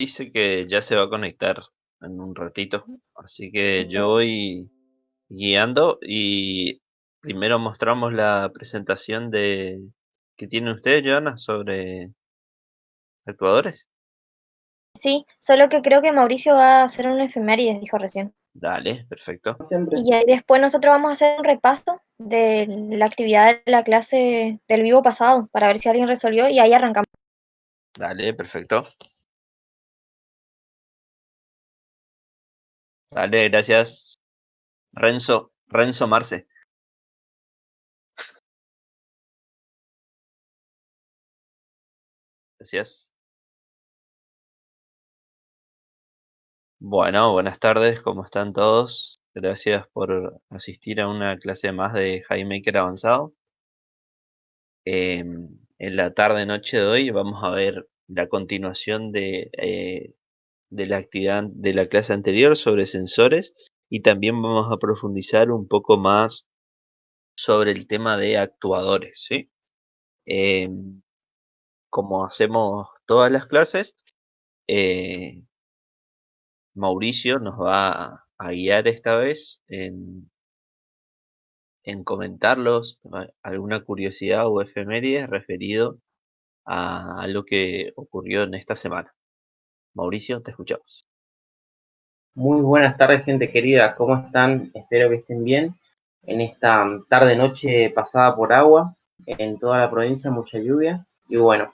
dice que ya se va a conectar en un ratito, así que yo Listo. voy guiando y primero mostramos la presentación de que tiene usted, Joana, sobre actuadores. Sí, solo que creo que Mauricio va a hacer una efemérides, dijo recién. Dale, perfecto. Y ahí después nosotros vamos a hacer un repaso de la actividad de la clase del vivo pasado para ver si alguien resolvió y ahí arrancamos. Dale, perfecto. Dale, gracias. Renzo Marce. Gracias. Bueno, buenas tardes, ¿cómo están todos? Gracias por asistir a una clase más de HiMaker avanzado. En la tarde-noche de hoy vamos a ver la continuación de la actividad de la clase anterior sobre sensores y también vamos a profundizar un poco más sobre el tema de actuadores, ¿sí? Em, Como hacemos todas las clases, eh, Mauricio nos va a guiar esta vez en comentarlos alguna curiosidad o efemérides referido a lo que ocurrió en esta semana. Mauricio, te escuchamos. Muy buenas tardes, gente querida. ¿Cómo están? Espero que estén bien. En esta tarde-noche pasada por agua, en toda la provincia, mucha lluvia. Y bueno,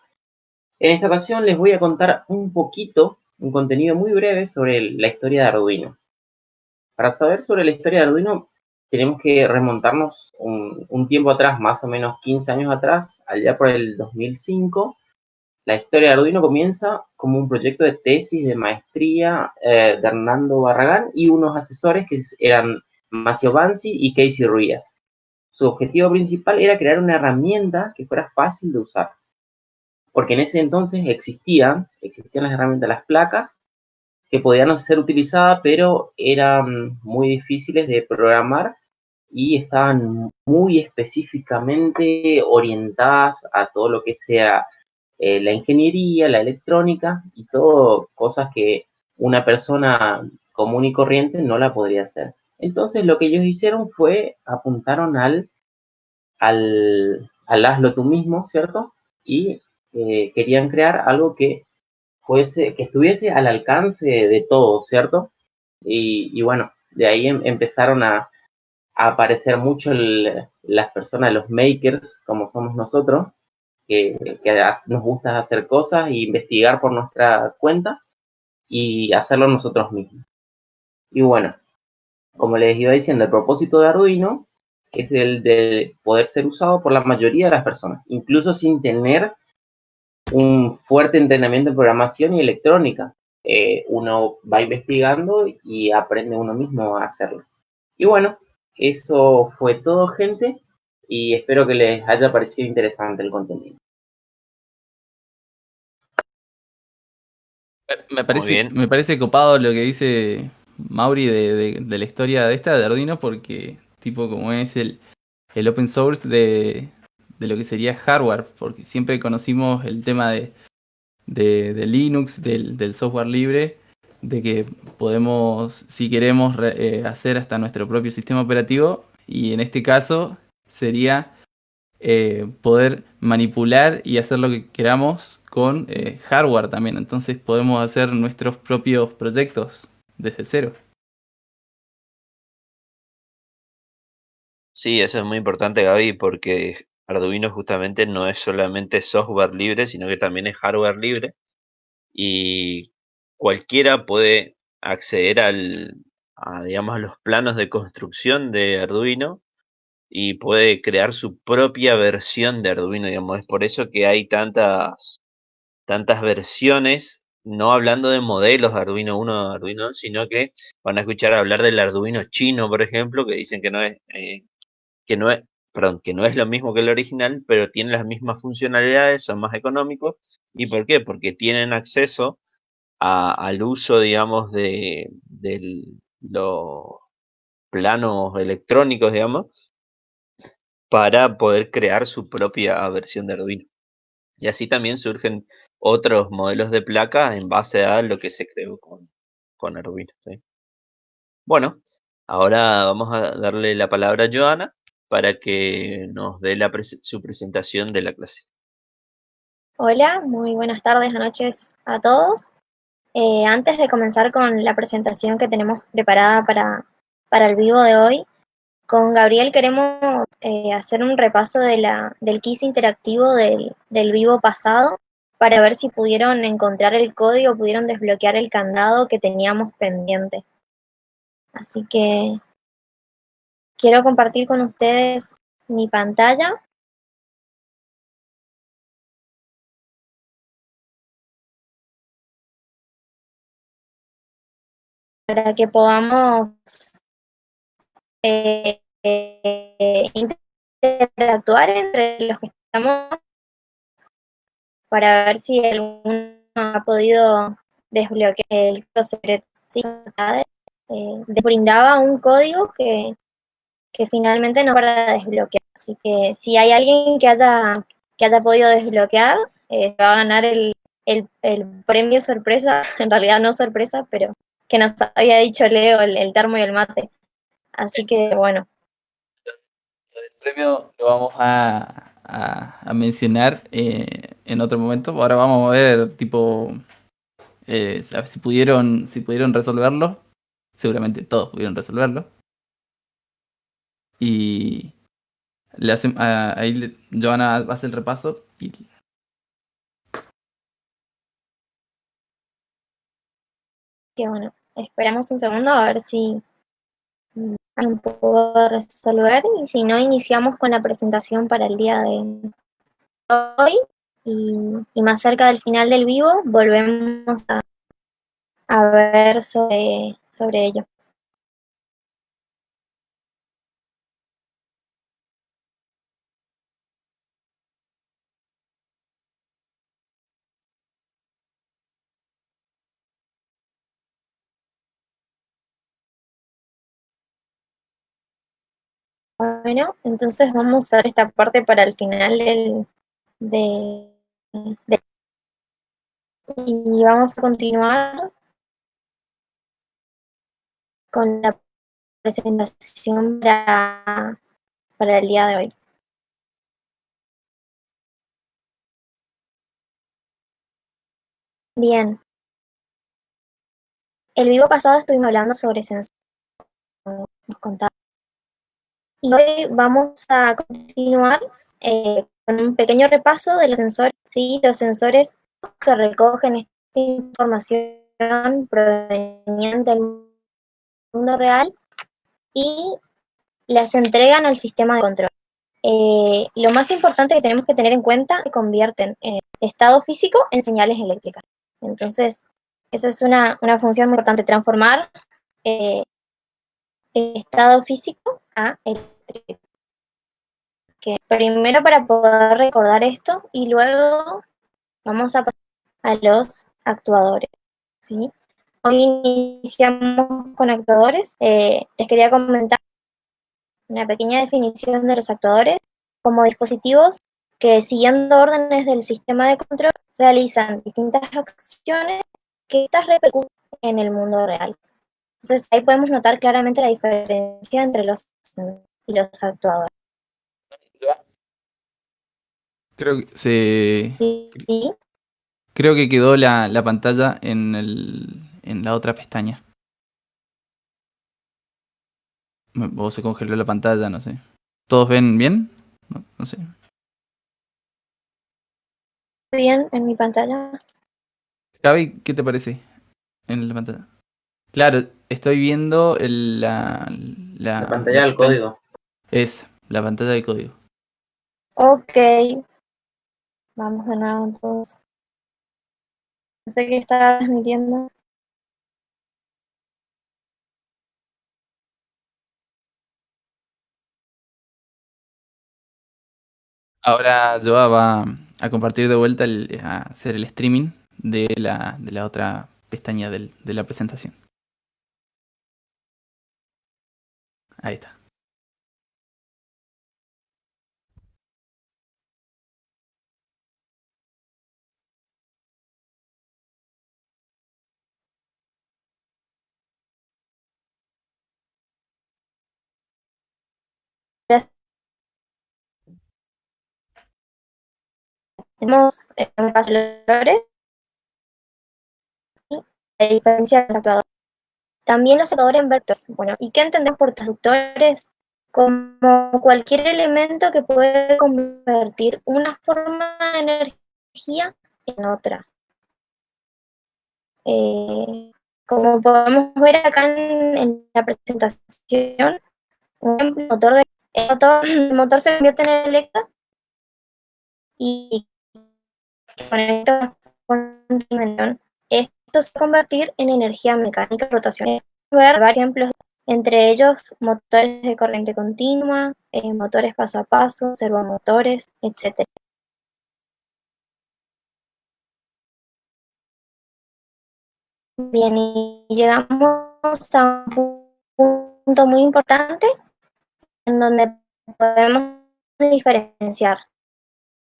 en esta ocasión les voy a contar un poquito, un contenido muy breve sobre la historia de Arduino. Para saber sobre la historia de Arduino, tenemos que remontarnos un tiempo atrás, más o menos 15 años atrás, allá por el 2005. La historia de Arduino comienza como un proyecto de tesis de maestría de Hernando Barragán y unos asesores que eran Macio Banzi y Casey Ruiz. Su objetivo principal era crear una herramienta que fuera fácil de usar, porque en ese entonces existían las herramientas, las placas, que podían ser utilizadas, pero eran muy difíciles de programar y estaban muy específicamente orientadas a todo lo que sea la ingeniería, la electrónica y todo cosas que una persona común y corriente no la podría hacer. Entonces lo que ellos hicieron fue apuntaron al hazlo tú mismo, ¿cierto? Y querían crear algo que que estuviese al alcance de todos, ¿cierto? Y bueno, de ahí empezaron a aparecer mucho las personas, los makers, como somos nosotros, que nos gusta hacer cosas e investigar por nuestra cuenta y hacerlo nosotros mismos. Y bueno, como les iba diciendo, el propósito de Arduino es el de poder ser usado por la mayoría de las personas, incluso sin tener un fuerte entrenamiento en programación y electrónica. Uno va investigando y aprende uno mismo a hacerlo. Y bueno, eso fue todo, gente, y espero que les haya parecido interesante el contenido. Me Muy parece, bien. me parece copado lo que dice Mauri de la historia de esta de Arduino, porque tipo como es el open source de lo que sería hardware, porque siempre conocimos el tema de Linux, del software libre, de que podemos, si queremos, hacer hasta nuestro propio sistema operativo, y en este caso sería poder manipular y hacer lo que queramos con hardware también. Entonces podemos hacer nuestros propios proyectos desde cero. Sí, eso es muy importante, Gaby, porque Arduino justamente no es solamente software libre, sino que también es hardware libre y cualquiera puede acceder digamos, a los planos de construcción de Arduino y puede crear su propia versión de Arduino, digamos. Es por eso que hay tantas versiones, no hablando de modelos de Arduino 1 o Arduino 2, sino que van a escuchar hablar del Arduino chino, por ejemplo, que dicen que no es, perdón, que no es lo mismo que el original, pero tiene las mismas funcionalidades, son más económicos. ¿Y por qué? Porque tienen acceso al uso, digamos, de los planos electrónicos, digamos, para poder crear su propia versión de Arduino. Y así también surgen otros modelos de placa en base a lo que se creó con Arduino. ¿Sí? Bueno, ahora vamos a darle la palabra a Joana para que nos dé su presentación de la clase. Hola, muy buenas tardes o noches a todos. Antes de comenzar con la presentación que tenemos preparada para el vivo de hoy, con Gabriel queremos hacer un repaso del quiz interactivo del vivo pasado para ver si pudieron encontrar el código, pudieron desbloquear el candado que teníamos pendiente. Así que quiero compartir con ustedes mi pantalla para que podamos interactuar entre los que estamos para ver si alguno ha podido desbloquear el secreto. Sí, brindaba un código que finalmente no para desbloquear. Así que si hay alguien que haya podido desbloquear, va a ganar el premio sorpresa, en realidad no sorpresa, pero que nos había dicho Leo, el termo y el mate. Así que bueno. El premio lo vamos a mencionar en otro momento. Ahora vamos a ver, tipo, si pudieron resolverlo. Seguramente todos pudieron resolverlo. Y Joana hace el repaso. Que bueno, esperamos un segundo a ver si alguien pudo resolver y si no, iniciamos con la presentación para el día de hoy y más cerca del final del vivo volvemos a ver sobre ello. Bueno, entonces vamos a ver esta parte para el final de, y vamos a continuar con la presentación para el día de hoy. Bien, el video pasado estuvimos hablando sobre sensores, nos contaba. Y hoy vamos a continuar con un pequeño repaso de los sensores, ¿sí? Los sensores que recogen esta información proveniente del mundo real y las entregan al sistema de control. Lo más importante que tenemos que tener en cuenta es que convierten estado físico en señales eléctricas. Entonces, esa es una función muy importante, transformar estado físico a eléctrico. Que primero para poder recordar esto y luego vamos a pasar a los actuadores, ¿sí? Hoy iniciamos con actuadores. Les quería comentar una pequeña definición de los actuadores como dispositivos que, siguiendo órdenes del sistema de control, realizan distintas acciones que estas repercuten en el mundo real. Entonces ahí podemos notar claramente la diferencia entre los y los actuadores. Creo que se ¿Sí? Creo que quedó la pantalla en la otra pestaña. O se congeló la pantalla, no sé. ¿Todos ven bien? No sé. Bien en mi pantalla. Gaby, ¿qué te parece en la pantalla? Claro, estoy viendo La la pantalla del pestaña. código. Es la pantalla de código. Ok, vamos de nuevo entonces. No sé qué estaba transmitiendo. Ahora Joa va a compartir de vuelta, a hacer el streaming de la otra pestaña de la presentación. Ahí está. Tenemos en el caso de los sensores, la diferencia de los actuadores. También los actuadores en vectores. Bueno, ¿y qué entendemos por transductores? Como cualquier elemento que puede convertir una forma de energía en otra. Como podemos ver acá en la presentación, un ejemplo, el motor se convierte en eléctrico y conecta con un dimensión. Esto se va a convertir en energía mecánica rotacional. Vamos a ver varios ejemplos, entre ellos motores de corriente continua, motores paso a paso, servomotores, etc. Bien, y llegamos a un punto muy importante en donde podemos diferenciar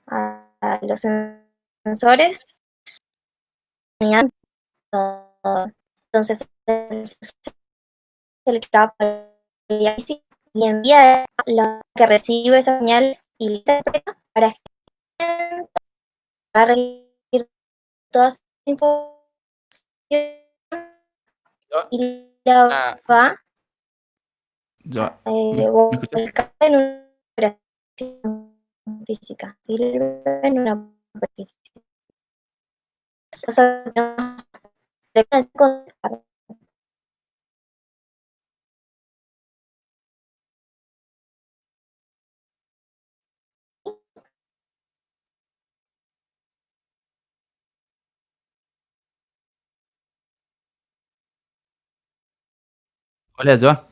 a los sensores. Entonces, el que capta y envía la que recibe esas señales y la interpreta para recibir toda esa información y la va Yo, a ¿me escuchas? volcar en una operación física. Sirve en una operación física. O sea, Hola, Joa.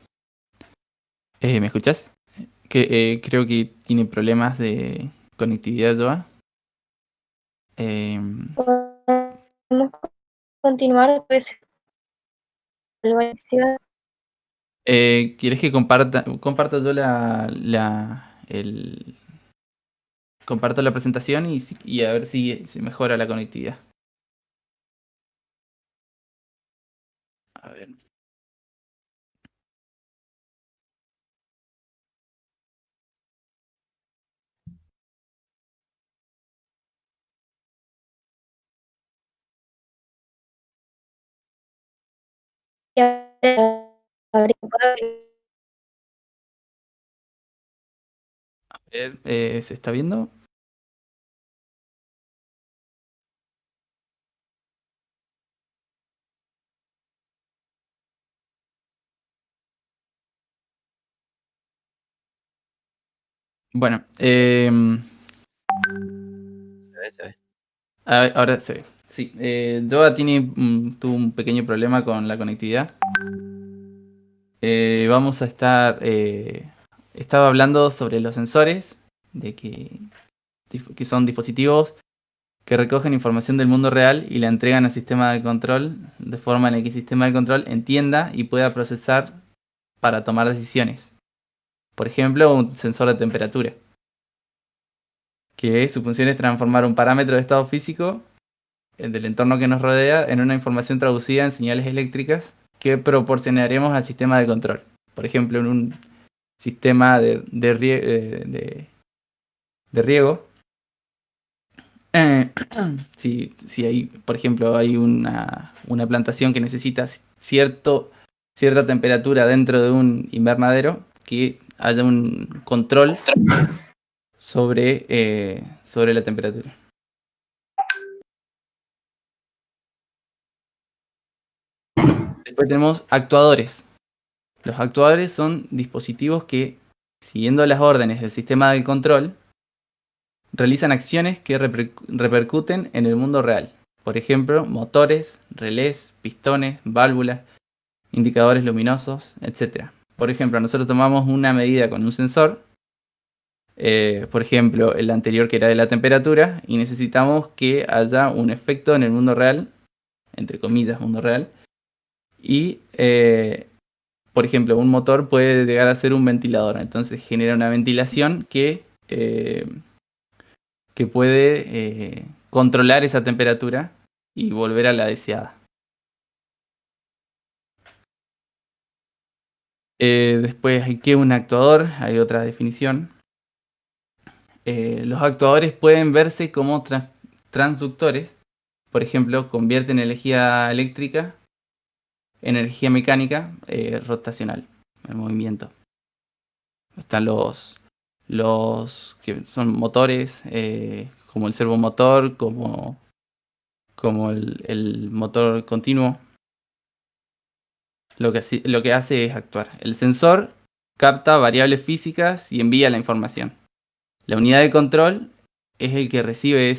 ¿Me escuchas? Creo que tiene problemas de conectividad, Joa. podemos continuar, pues, ¿Quieres que comparto yo comparto la presentación y a ver si se mejora la conectividad? A ver. A ver, ¿se está viendo? Bueno, Se ve. ahora se ve. Sí, Joa tuvo un pequeño problema con la conectividad. Vamos a estaba hablando sobre los sensores, de que son dispositivos que recogen información del mundo real y la entregan al sistema de control de forma en la que el sistema de control entienda y pueda procesar para tomar decisiones. Por ejemplo, un sensor de temperatura, que su función es transformar un parámetro de estado físico del entorno que nos rodea en una información traducida en señales eléctricas que proporcionaremos al sistema de control. Por ejemplo, en un sistema de riego, si hay, por ejemplo, hay una plantación que necesita cierta temperatura dentro de un invernadero, que haya un control sobre la temperatura. Después tenemos actuadores. Los actuadores son dispositivos que, siguiendo las órdenes del sistema de control, realizan acciones que repercuten en el mundo real. Por ejemplo, motores, relés, pistones, válvulas, indicadores luminosos, etc. Por ejemplo, nosotros tomamos una medida con un sensor, por ejemplo, el anterior que era de la temperatura, y necesitamos que haya un efecto en el mundo real, entre comillas, mundo real, y por ejemplo, un motor puede llegar a ser un ventilador, entonces genera una ventilación que puede controlar esa temperatura y volver a la deseada. Después, ¿qué es un actuador? Hay otra definición. los actuadores pueden verse como transductores. Por ejemplo, convierten energía eléctrica en energía mecánica rotacional, en movimiento. Están los que son motores, como el servomotor, como el motor continuo. Lo que hace es actuar. El sensor capta variables físicas y envía la información. La unidad de control es el que recibe,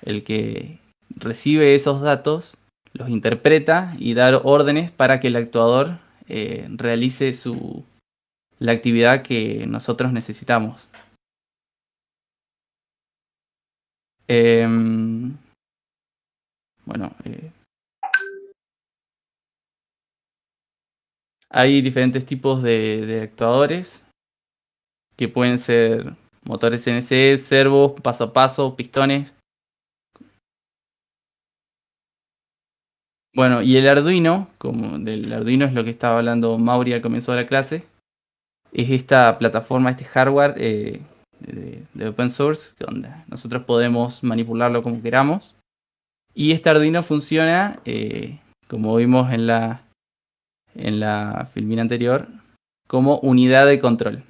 el que recibe esos datos, los interpreta y da órdenes para que el actuador realice la actividad que nosotros necesitamos. Bueno, hay diferentes tipos de actuadores que pueden ser motores CNC, servos, paso a paso, pistones. Bueno, y el Arduino, como del Arduino es lo que estaba hablando Mauri al comienzo de la clase, es esta plataforma, este hardware de open source, donde nosotros podemos manipularlo como queramos. Y este Arduino funciona, como vimos en la filmina anterior, como unidad de control.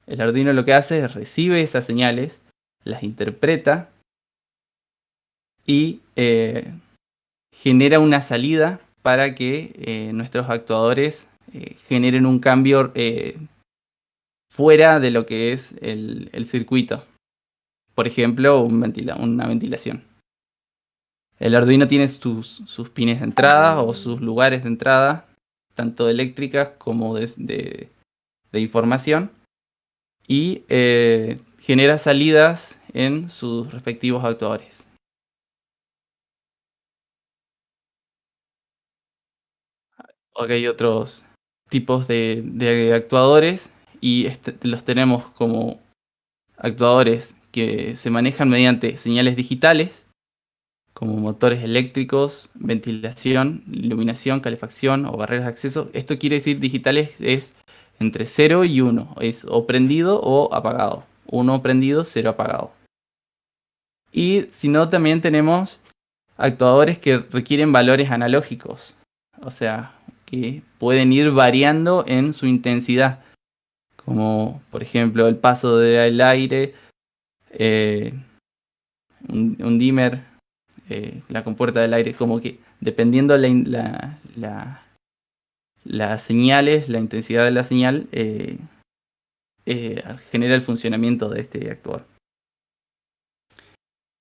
El Arduino lo que hace es recibe esas señales, las interpreta y genera una salida para que nuestros actuadores generen un cambio fuera de lo que es el circuito. Por ejemplo, una ventilación. El Arduino tiene sus pines de entrada o sus lugares de entrada, tanto eléctricas como de información, y genera salidas en sus respectivos actuadores. Ok, hay otros tipos de actuadores y los tenemos como actuadores que se manejan mediante señales digitales, como motores eléctricos, ventilación, iluminación, calefacción o barreras de acceso. Esto quiere decir digitales es entre 0 y 1, es o prendido o apagado. 1 prendido, 0 apagado. Y si no, también tenemos actuadores que requieren valores analógicos, o sea, que pueden ir variando en su intensidad, como por ejemplo el paso del aire, eh, un dimmer, la compuerta del aire, como que dependiendo las señales, la intensidad de la señal, genera el funcionamiento de este actuador.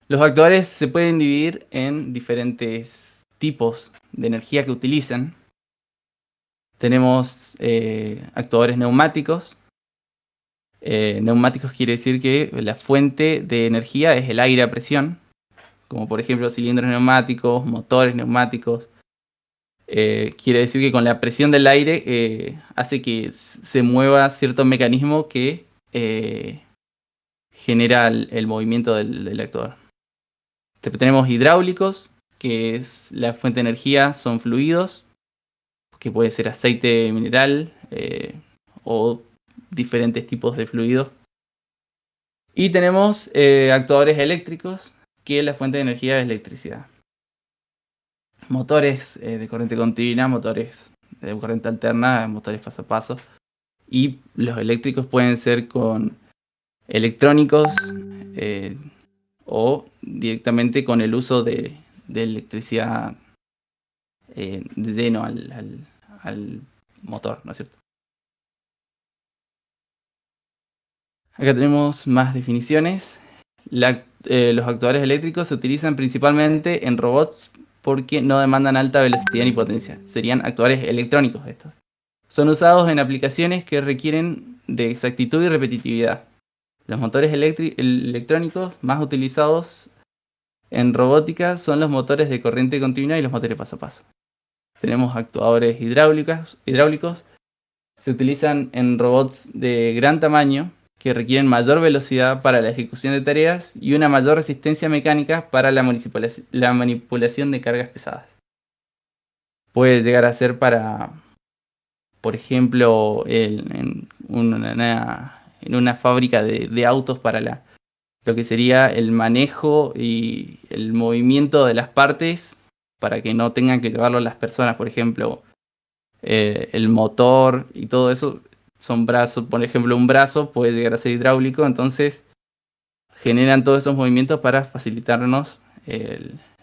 Los actuadores se pueden dividir en diferentes tipos de energía que utilizan. Tenemos actuadores neumáticos. Neumáticos quiere decir que la fuente de energía es el aire a presión, como por ejemplo cilindros neumáticos, motores neumáticos. Quiere decir que con la presión del aire hace que se mueva cierto mecanismo que genera el movimiento del actuador. Tenemos hidráulicos, que es la fuente de energía, son fluidos, que puede ser aceite mineral o diferentes tipos de fluidos. Y tenemos actuadores eléctricos, que la fuente de energía es electricidad. Motores de corriente continua, motores de corriente alterna, motores paso a paso. Y los eléctricos pueden ser con electrónicos o directamente con el uso de electricidad de lleno al motor, ¿no es cierto? Acá tenemos más definiciones. Los actuadores eléctricos se utilizan principalmente en robots porque no demandan alta velocidad ni potencia. Serían actuadores electrónicos estos. Son usados en aplicaciones que requieren de exactitud y repetitividad. Los motores electrónicos más utilizados en robótica son los motores de corriente continua y los motores paso a paso. Tenemos actuadores hidráulicos. Se utilizan en robots de gran tamaño que requieren mayor velocidad para la ejecución de tareas y una mayor resistencia mecánica para la manipulación de cargas pesadas. Puede llegar a ser para, por ejemplo, en en una fábrica de autos para lo que sería el manejo y el movimiento de las partes para que no tengan que llevarlo las personas, por ejemplo, el motor y todo eso son brazos, por ejemplo, un brazo puede llegar a ser hidráulico, entonces generan todos esos movimientos para facilitarnos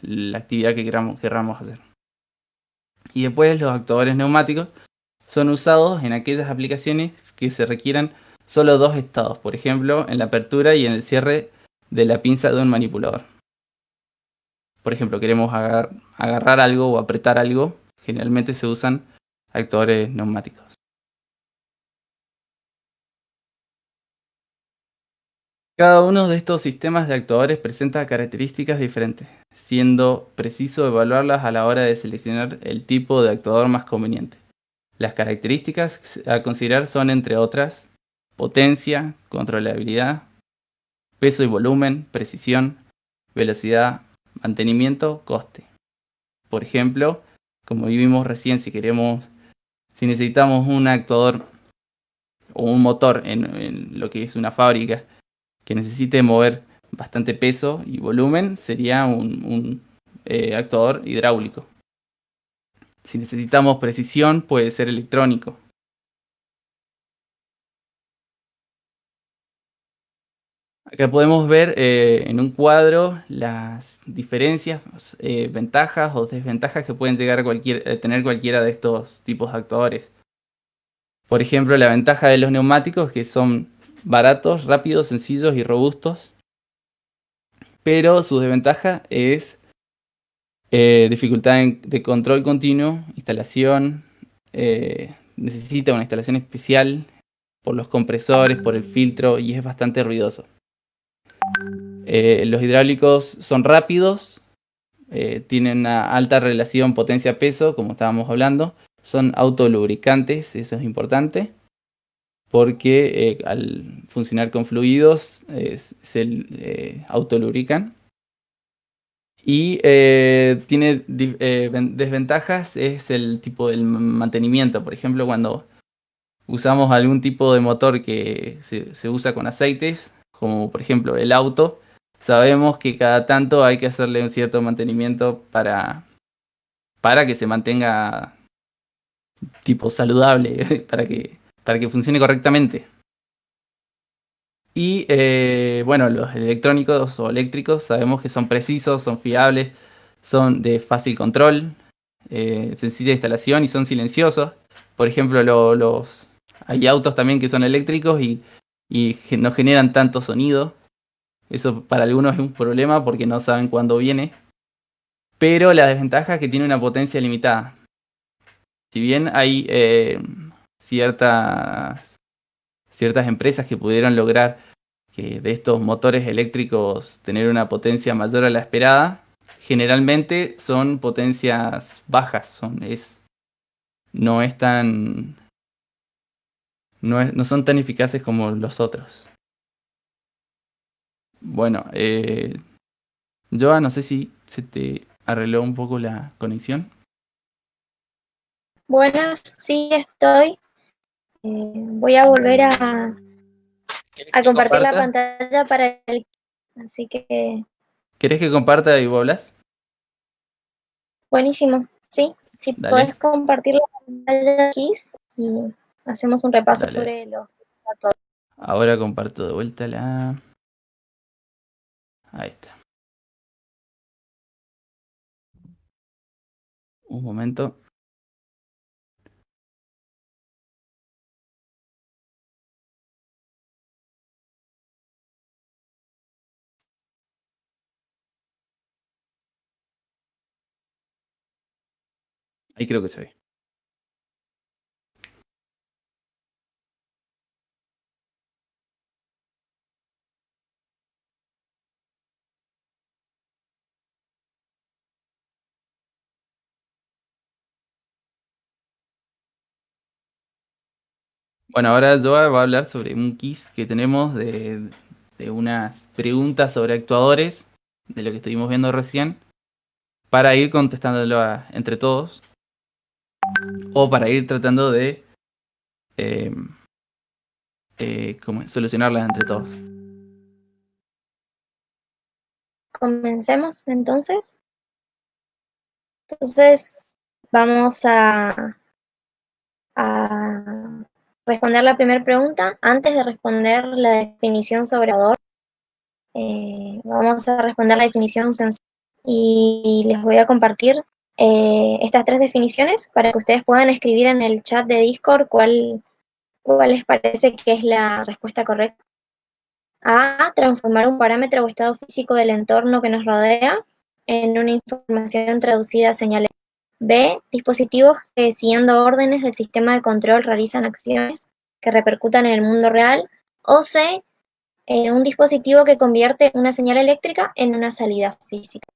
la actividad que querramos hacer. Y después los actuadores neumáticos son usados en aquellas aplicaciones que se requieran solo dos estados, por ejemplo, en la apertura y en el cierre de la pinza de un manipulador. Por ejemplo, queremos agarrar algo o apretar algo, generalmente se usan actuadores neumáticos. Cada uno de estos sistemas de actuadores presenta características diferentes, siendo preciso evaluarlas a la hora de seleccionar el tipo de actuador más conveniente. Las características a considerar son, entre otras, potencia, controlabilidad, peso y volumen, precisión, velocidad, mantenimiento, coste. Por ejemplo, como vimos recién, si necesitamos un actuador o un motor en lo que es una fábrica que necesite mover bastante peso y volumen, sería un actuador hidráulico. Si necesitamos precisión, puede ser electrónico. Acá podemos ver en un cuadro las diferencias, ventajas o desventajas que pueden llegar a tener cualquiera de estos tipos de actuadores. Por ejemplo, la ventaja de los neumáticos, que son baratos, rápidos, sencillos y robustos. Pero su desventaja es dificultad de control continuo, instalación, necesita una instalación especial por los compresores, por el filtro y es bastante ruidoso. Los hidráulicos son rápidos, tienen una alta relación potencia-peso, como estábamos hablando, son autolubricantes, eso es importante, porque al funcionar con fluidos se autolubrican. Y tiene desventajas, es el tipo del mantenimiento. Por ejemplo, cuando usamos algún tipo de motor que se usa con aceites, como por ejemplo el auto, sabemos que cada tanto hay que hacerle un cierto mantenimiento para que se mantenga tipo saludable, para que funcione correctamente. Y bueno, los electrónicos o eléctricos sabemos que son precisos, son fiables, son de fácil control, sencilla instalación y son silenciosos. Por ejemplo, hay autos también que son eléctricos y no generan tanto sonido. Eso para algunos es un problema porque no saben cuándo viene. Pero la desventaja es que tiene una potencia limitada. Si bien hay ciertas empresas que pudieron lograr que de estos motores eléctricos tener una potencia mayor a la esperada, generalmente son potencias bajas, no es tan, no son tan eficaces como los otros. Bueno, Joa, no sé si se te arregló un poco la conexión. Bueno, sí estoy. Voy a volver a compartir la pantalla para el... Así que... ¿Querés que comparta y vos hablas? Buenísimo, sí. Si Dale. podés compartir la pantalla aquí y hacemos un repaso Dale. sobre los... Ahora comparto de vuelta la... Ahí está. Un momento. Ahí creo que se ve. Bueno, ahora Joa va a hablar sobre un quiz que tenemos de unas preguntas sobre actuadores, de lo que estuvimos viendo recién, para ir contestándolo entre todos, o para ir tratando de solucionarlas entre todos. Comencemos entonces. Entonces vamos a responder la primera pregunta. Antes de responder la definición sobre orador, vamos a responder la definición sencilla y les voy a compartir estas 3 definiciones para que ustedes puedan escribir en el chat de Discord cuál les parece que es la respuesta correcta. A. Transformar un parámetro o estado físico del entorno que nos rodea en una información traducida a señales. B. Dispositivos que, siguiendo órdenes del sistema de control, realizan acciones que repercutan en el mundo real. O C. Un dispositivo que convierte una señal eléctrica en una salida física.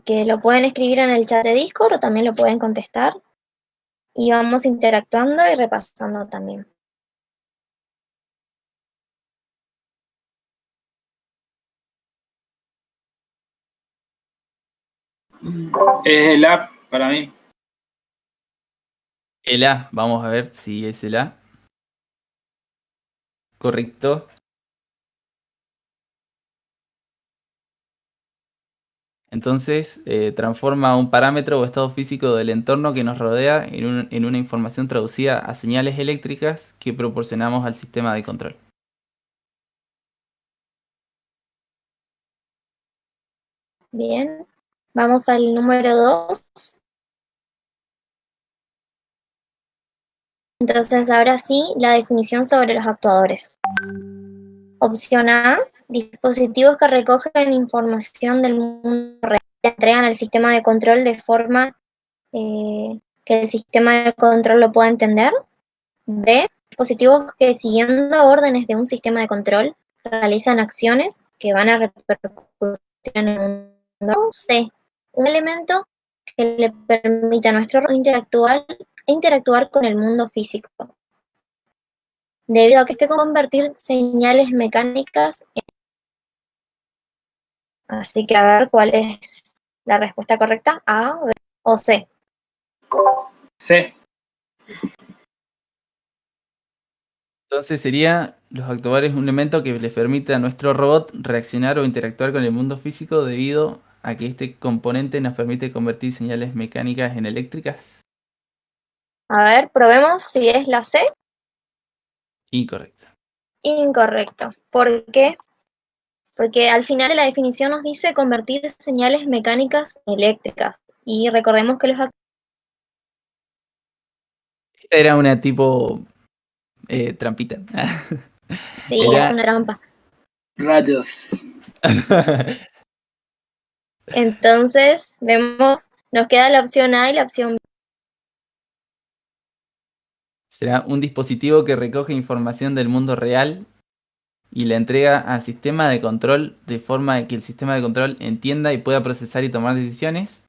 Que lo pueden escribir en el chat de Discord o también lo pueden contestar. Y vamos interactuando y repasando también. Es el A para mí. El A, vamos a ver si es el A. Correcto. Entonces, transforma un parámetro o estado físico del entorno que nos rodea en una información traducida a señales eléctricas que proporcionamos al sistema de control. Bien, vamos al número 2. Entonces, ahora sí, la definición sobre los actuadores. Opción A, dispositivos que recogen información del mundo real y entregan al sistema de control de forma que el sistema de control lo pueda entender. B, dispositivos que, siguiendo órdenes de un sistema de control, realizan acciones que van a repercutir en el mundo. C, un elemento que le permita a nuestro interactuar con el mundo físico, debido a que este convertir señales mecánicas en... Así que a ver cuál es la respuesta correcta, A, B o C. C. Entonces sería los actuadores un elemento que les permite a nuestro robot reaccionar o interactuar con el mundo físico debido a que este componente nos permite convertir señales mecánicas en eléctricas. A ver, probemos si es la C. Incorrecto. Incorrecto. ¿Por qué? Porque al final de la definición nos dice convertir señales mecánicas en eléctricas. Y recordemos que los... Esta era una tipo trampita. Sí, es una trampa. Rayos. Entonces, vemos, nos queda la opción A y la opción B. Será un dispositivo que recoge información del mundo real y la entrega al sistema de control de forma que el sistema de control entienda y pueda procesar y tomar decisiones.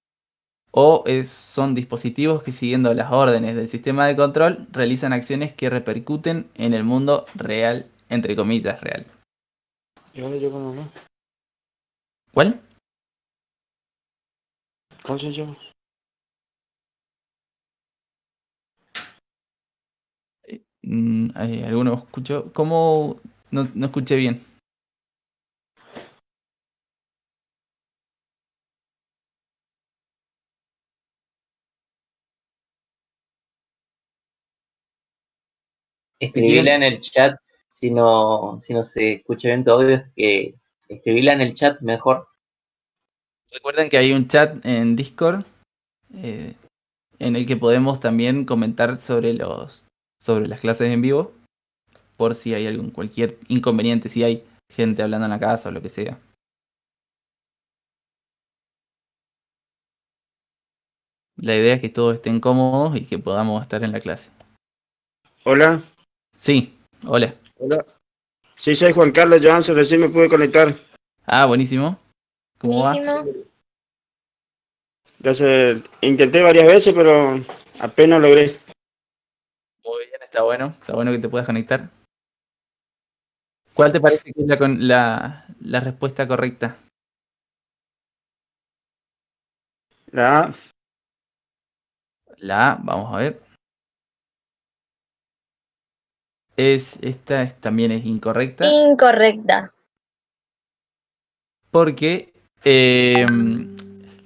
O son dispositivos que, siguiendo las órdenes del sistema de control, realizan acciones que repercuten en el mundo real, entre comillas, real. ¿Y dónde yo como no? ¿Cuál? ¿Cómo se llama? ¿Alguno escuchó? ¿Cómo? No escuché bien. Escribila en el chat si no se escucha bien tu audio, que escribila en el chat mejor. Recuerden que hay un chat en Discord eh, en el que podemos también comentar sobre las clases en vivo, por si hay cualquier inconveniente, si hay gente hablando en la casa o lo que sea. La idea es que todos estén cómodos y que podamos estar en la clase. Hola. Sí, hola. Hola. Sí, soy Juan Carlos Johansson, recién me pude conectar. Ah, buenísimo. ¿Cómo va? Buenísimo. Entonces, intenté varias veces, pero apenas logré. Muy bien, está bueno que te puedas conectar. ¿Cuál te parece que es la respuesta correcta? La A. La A, vamos a ver. También es incorrecta. Incorrecta. Porque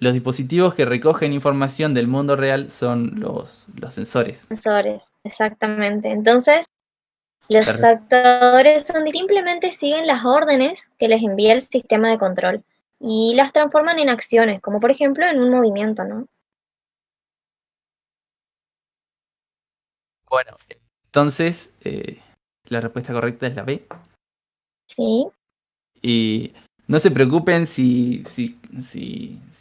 los dispositivos que recogen información del mundo real son los sensores. Sensores, exactamente. Entonces, los La re- actuadores simplemente siguen las órdenes que les envía el sistema de control y las transforman en acciones, como por ejemplo en un movimiento, ¿no? Bueno, entonces la respuesta correcta es la B. Sí, Y no se preocupen si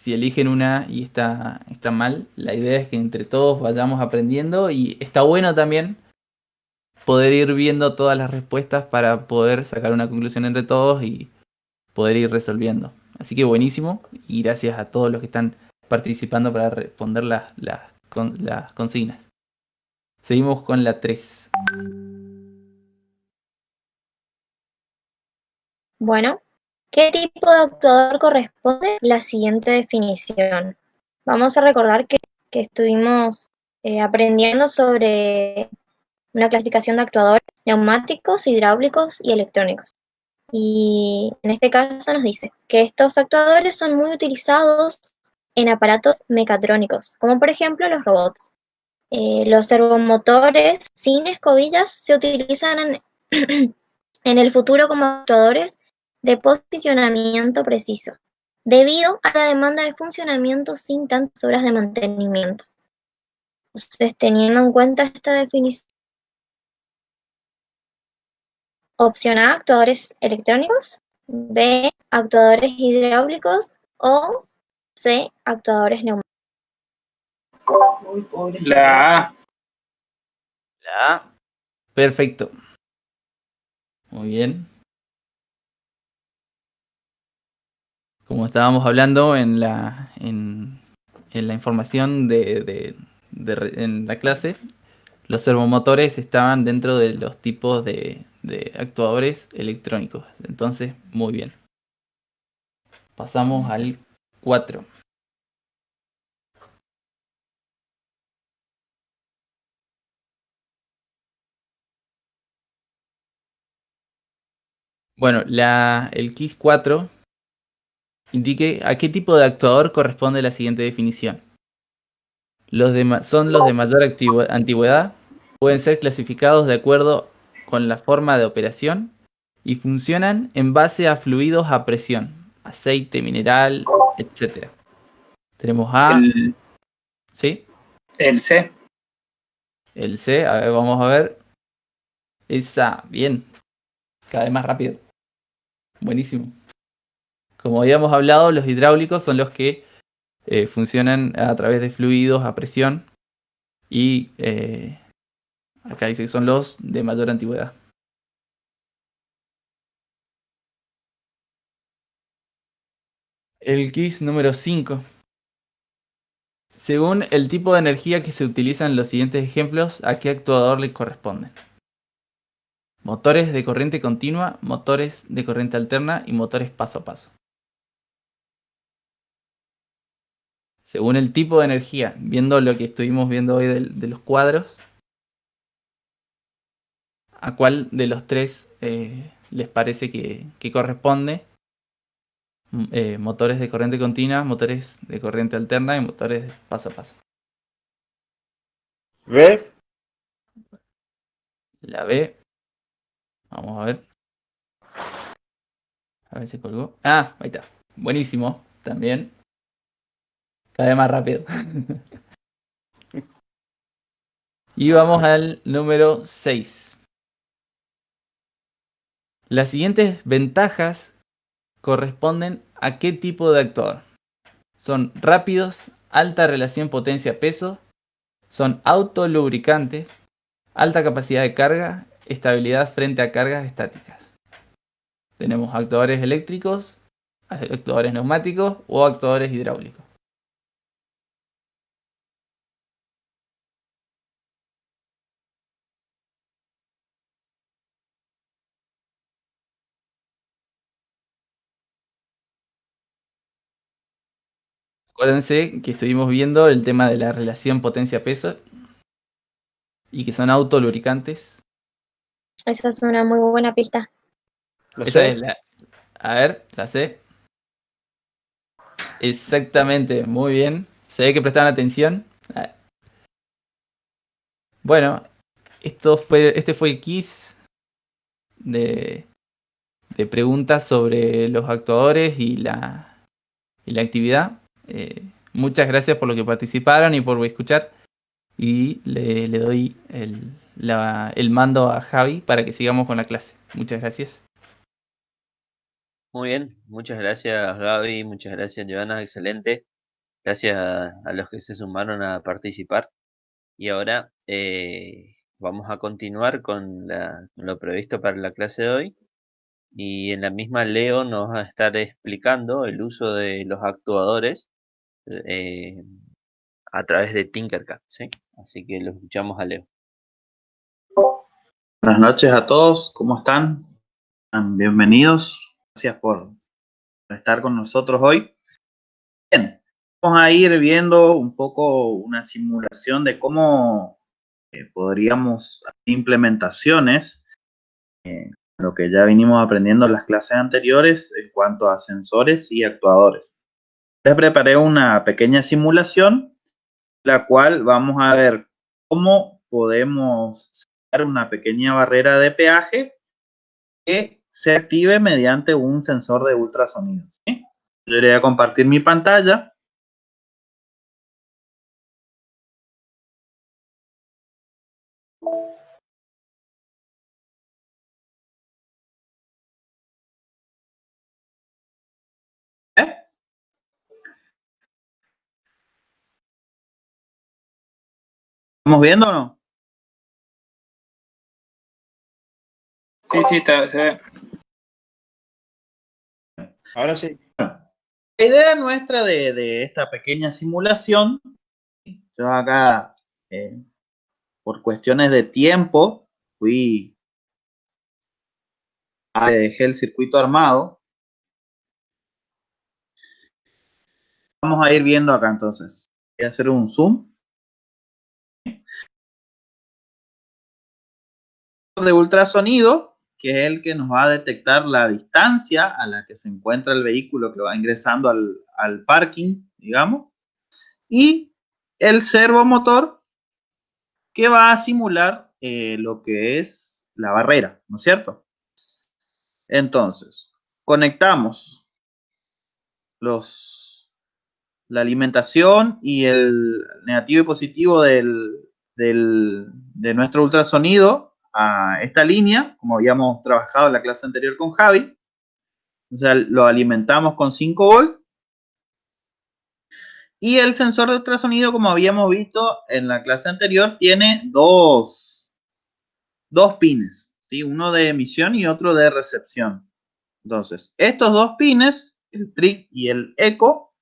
eligen una y está mal. La idea es que entre todos vayamos aprendiendo y está bueno también poder ir viendo todas las respuestas para poder sacar una conclusión entre todos y poder ir resolviendo. Así que buenísimo y gracias a todos los que están participando para responder las consignas. Seguimos con la 3. bueno, ¿qué tipo de actuador corresponde la siguiente definición? Vamos a recordar que estuvimos aprendiendo sobre una clasificación de actuadores neumáticos, hidráulicos y electrónicos. Y en este caso nos dice que estos actuadores son muy utilizados en aparatos mecatrónicos, como por ejemplo los robots. Los servomotores sin escobillas se utilizan en el futuro como actuadores de posicionamiento preciso, debido a la demanda de funcionamiento sin tantas horas de mantenimiento. Entonces, teniendo en cuenta esta definición, opción A, actuadores electrónicos, B, actuadores hidráulicos o C, actuadores neumáticos. La A. La A. Perfecto. Muy bien. Como estábamos hablando en la información en la clase, los servomotores estaban dentro de los tipos de actuadores electrónicos. Entonces, muy bien. Pasamos al 4. Bueno, el quiz 4 indique a qué tipo de actuador corresponde la siguiente definición. Son los de mayor antigüedad, pueden ser clasificados de acuerdo con la forma de operación y funcionan en base a fluidos a presión, aceite, mineral, etc. Tenemos A, ¿sí? El C. El C, a ver, vamos a ver. Esa, bien, cada vez más rápido. Buenísimo. Como habíamos hablado, los hidráulicos son los que funcionan a través de fluidos a presión y acá dice que son los de mayor antigüedad. El quiz número 5. Según el tipo de energía que se utiliza en los siguientes ejemplos, ¿a qué actuador le corresponden? Motores de corriente continua, motores de corriente alterna y motores paso a paso. Según el tipo de energía, viendo lo que estuvimos viendo hoy de los cuadros, ¿a cuál de los tres les parece que corresponde? Motores de corriente continua, motores de corriente alterna y motores de paso a paso. ¿Ve? La B. Vamos a ver. A ver si colgó. Ah, ahí está. Buenísimo. También. Cada vez más rápido. Y vamos al número 6. Las siguientes ventajas corresponden a qué tipo de actuador. Son rápidos, alta relación potencia-peso, son autolubricantes, alta capacidad de carga, estabilidad frente a cargas estáticas. Tenemos actuadores eléctricos, actuadores neumáticos o actuadores hidráulicos. Acuérdense que estuvimos viendo el tema de la relación potencia-peso y que son autolubricantes. Esa es una muy buena pista. ¿La Esa sé? es la. A ver, la sé. Exactamente, muy bien. Se ve que prestaron atención. Ah, bueno, este fue el quiz de, de preguntas sobre los actuadores y la actividad. Muchas gracias por lo que participaron y por escuchar. Y le doy el mando a Javi para que sigamos con la clase. Muchas gracias. Muy bien, muchas gracias Gaby, muchas gracias Joana, excelente. Gracias a los que se sumaron a participar. Y ahora vamos a continuar con lo previsto para la clase de hoy. Y en la misma Leo nos va a estar explicando el uso de los actuadores eh, a través de Tinkercad, ¿sí? Así que lo escuchamos a Leo. Buenas noches a todos, ¿cómo están? Bienvenidos, gracias por estar con nosotros hoy. Bien, vamos a ir viendo un poco una simulación de cómo podríamos hacer implementaciones, lo que ya vinimos aprendiendo en las clases anteriores en cuanto a sensores y actuadores. Les preparé una pequeña simulación, la cual vamos a ver cómo podemos sacar una pequeña barrera de peaje que se active mediante un sensor de ultrasonido, ¿sí? Yo iré a compartir mi pantalla. ¿Eh? ¿Estamos viendo o no? Sí, se ve. Ahora sí. La idea nuestra de esta pequeña simulación, yo acá, por cuestiones de tiempo, dejé el circuito armado. Vamos a ir viendo acá entonces. Voy a hacer un zoom de ultrasonido, que es el que nos va a detectar la distancia a la que se encuentra el vehículo que va ingresando al parking, digamos, y el servomotor que va a simular lo que es la barrera, ¿no es cierto? Entonces, conectamos la alimentación y el negativo y positivo de nuestro ultrasonido a esta línea, como habíamos trabajado en la clase anterior con Javi. O sea, lo alimentamos con 5 volts. Y el sensor de ultrasonido, como habíamos visto en la clase anterior, tiene dos pines, ¿sí? Uno de emisión y otro de recepción. Entonces, estos dos pines, el TRIC y el ECO,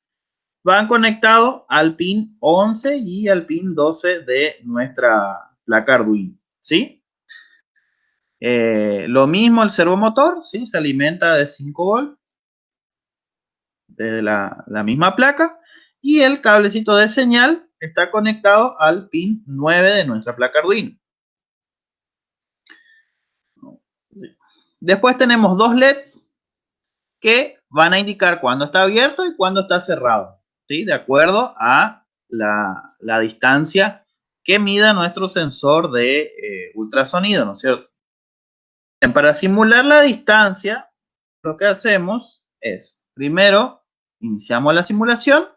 van conectados al pin 11 y al pin 12 de nuestra placa Arduino, ¿sí? Lo mismo el servomotor, ¿sí? Se alimenta de 5 volts desde la misma placa y el cablecito de señal está conectado al pin 9 de nuestra placa Arduino. ¿Sí? Después tenemos dos LEDs que van a indicar cuándo está abierto y cuándo está cerrado, ¿sí? De acuerdo a la distancia que mida nuestro sensor de ultrasonido, ¿no es cierto? Bien, para simular la distancia, lo que hacemos es, primero, iniciamos la simulación.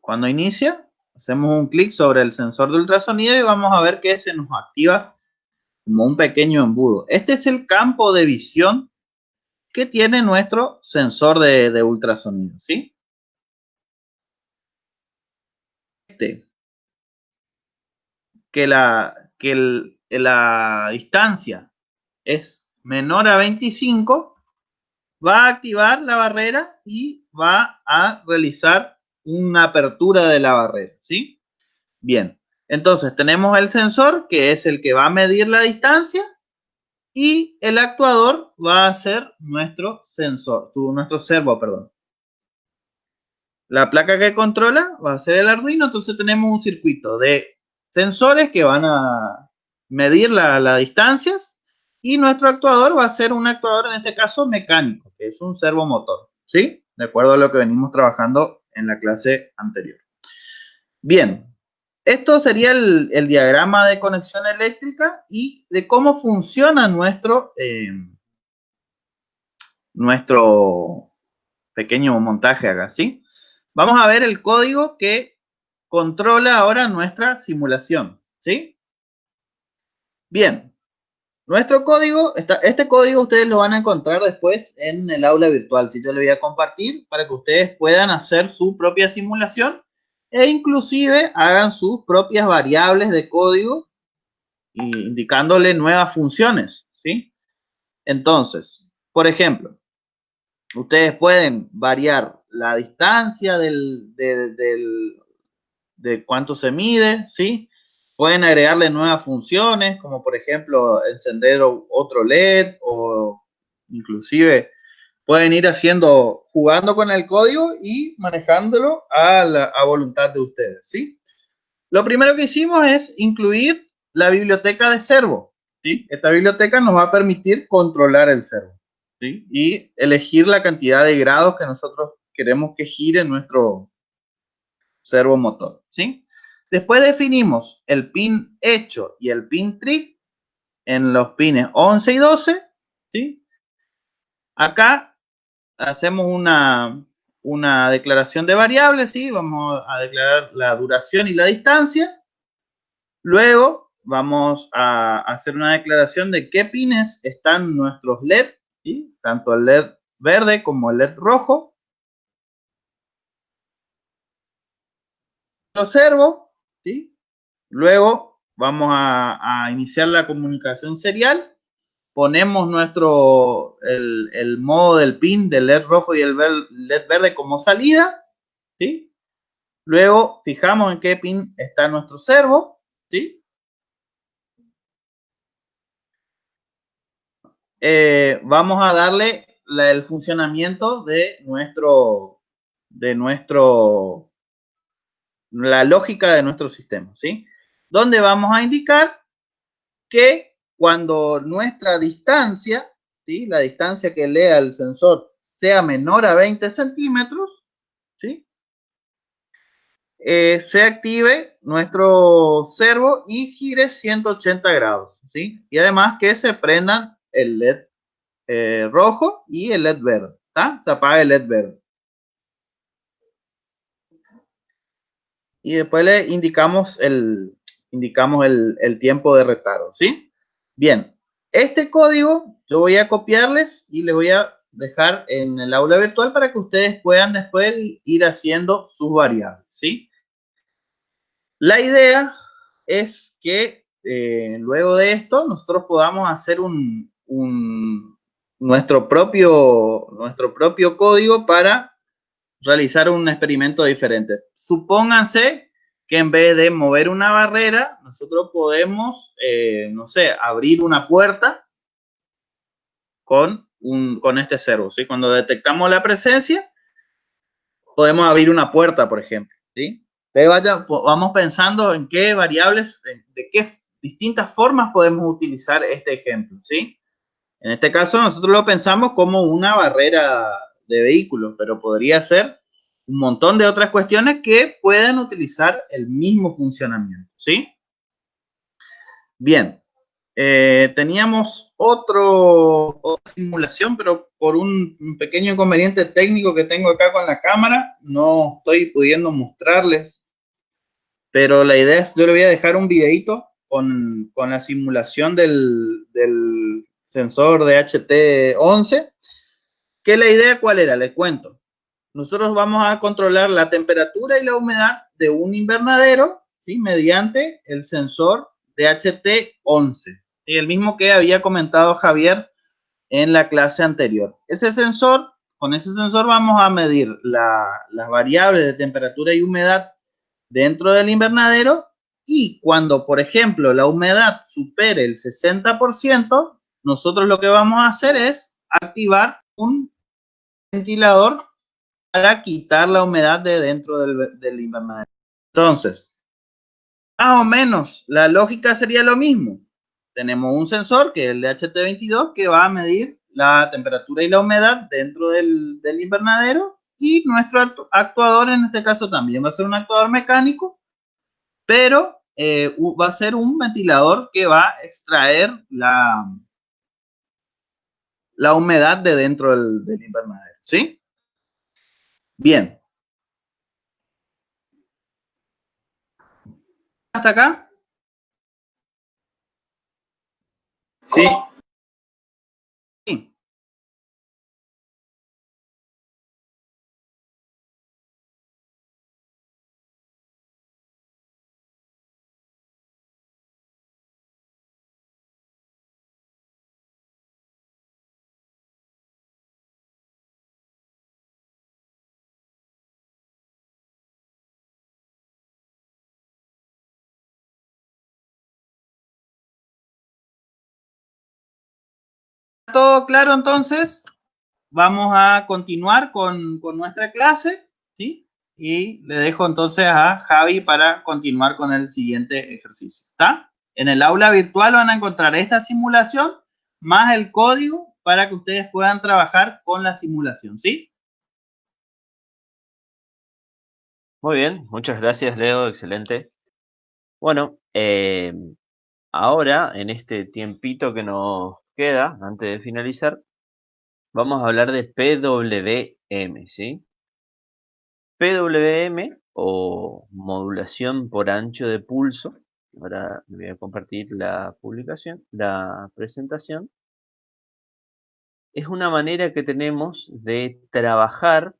Cuando inicia, hacemos un clic sobre el sensor de ultrasonido y vamos a ver que se nos activa como un pequeño embudo. Este es el campo de visión que tiene nuestro sensor de ultrasonido, ¿sí? La distancia es menor a 25, va a activar la barrera y va a realizar una apertura de la barrera, ¿sí? Bien, entonces tenemos el sensor que es el que va a medir la distancia y el actuador va a ser nuestro servo, perdón. La placa que controla va a ser el Arduino, entonces tenemos un circuito de sensores que van a medir las distancias, y nuestro actuador va a ser un actuador, en este caso, mecánico, que es un servomotor, ¿sí? De acuerdo a lo que venimos trabajando en la clase anterior. Bien, esto sería el diagrama de conexión eléctrica y de cómo funciona nuestro pequeño montaje acá, ¿sí? Vamos a ver el código que controla ahora nuestra simulación, ¿sí? Bien, nuestro código, este código ustedes lo van a encontrar después en el aula virtual, ¿sí? Yo le voy a compartir para que ustedes puedan hacer su propia simulación e inclusive hagan sus propias variables de código indicándole nuevas funciones, ¿sí? Entonces, por ejemplo, ustedes pueden variar la distancia de cuánto se mide, ¿sí? Pueden agregarle nuevas funciones, como por ejemplo encender otro LED, o inclusive pueden ir jugando con el código y manejándolo a voluntad de ustedes, ¿sí? Lo primero que hicimos es incluir la biblioteca de servo, ¿sí? Esta biblioteca nos va a permitir controlar el servo, ¿sí? Y elegir la cantidad de grados que nosotros queremos que gire nuestro servomotor, ¿sí? Después definimos el pin hecho y el pin trick en los pines 11 y 12, ¿sí? Acá hacemos una declaración de variables, ¿sí? Vamos a declarar la duración y la distancia. Luego vamos a hacer una declaración de qué pines están nuestros LED, ¿sí? Tanto el LED verde como el LED rojo. Lo servo, ¿sí? Luego vamos a iniciar la comunicación serial. Ponemos el modo del pin del LED rojo y el LED verde como salida, ¿sí? Luego fijamos en qué pin está nuestro servo, ¿sí? Vamos a darle el funcionamiento la lógica de nuestro sistema, ¿sí? Donde vamos a indicar que cuando nuestra distancia, ¿sí? La distancia que lea el sensor sea menor a 20 centímetros, ¿sí? Se active nuestro servo y gire 180 grados, ¿sí? Y además que se prendan el LED rojo y el LED verde, ¿tá? Se apaga el LED verde. Y después le indicamos el tiempo de retardo, ¿sí? Bien, este código yo voy a copiarles y les voy a dejar en el aula virtual para que ustedes puedan después ir haciendo sus variables, ¿sí? La idea es que luego de esto nosotros podamos hacer nuestro propio código para realizar un experimento diferente. Supónganse que en vez de mover una barrera, nosotros podemos, no sé, abrir una puerta con este servo, ¿sí? Cuando detectamos la presencia, podemos abrir una puerta, por ejemplo, ¿sí? Entonces vamos pensando en qué variables, de qué distintas formas podemos utilizar este ejemplo, ¿sí? En este caso nosotros lo pensamos como una barrera de vehículos, pero podría ser un montón de otras cuestiones que pueden utilizar el mismo funcionamiento, ¿sí? Bien, teníamos otra simulación, pero por un pequeño inconveniente técnico que tengo acá con la cámara, no estoy pudiendo mostrarles, pero la idea es, yo le voy a dejar un videito con la simulación del sensor de HT11, que la idea cuál era, les cuento. Nosotros vamos a controlar la temperatura y la humedad de un invernadero, ¿sí? Mediante el sensor de HT11, y el mismo que había comentado Javier en la clase anterior. Con ese sensor vamos a medir las variables de temperatura y humedad dentro del invernadero, y cuando, por ejemplo, la humedad supere el 60%, nosotros lo que vamos a hacer es activar un ventilador para quitar la humedad de dentro del invernadero. Entonces, más o menos la lógica sería lo mismo. Tenemos un sensor que es el DHT22 que va a medir la temperatura y la humedad dentro del invernadero, y nuestro actuador en este caso también va a ser un actuador mecánico, pero va a ser un ventilador que va a extraer la humedad de dentro del invernadero, ¿sí? Bien. ¿Hasta acá? Sí, Sí. ¿Todo claro entonces? Vamos a continuar con nuestra clase, ¿sí? Y le dejo entonces a Javi para continuar con el siguiente ejercicio, ¿está? En el aula virtual van a encontrar esta simulación más el código para que ustedes puedan trabajar con la simulación, ¿sí? Muy bien, muchas gracias, Leo, excelente. Bueno, ahora, en este tiempito que nos queda, antes de finalizar, vamos a hablar de PWM, ¿sí? PWM o modulación por ancho de pulso. Ahora voy a compartir la publicación, la presentación. Es una manera que tenemos de trabajar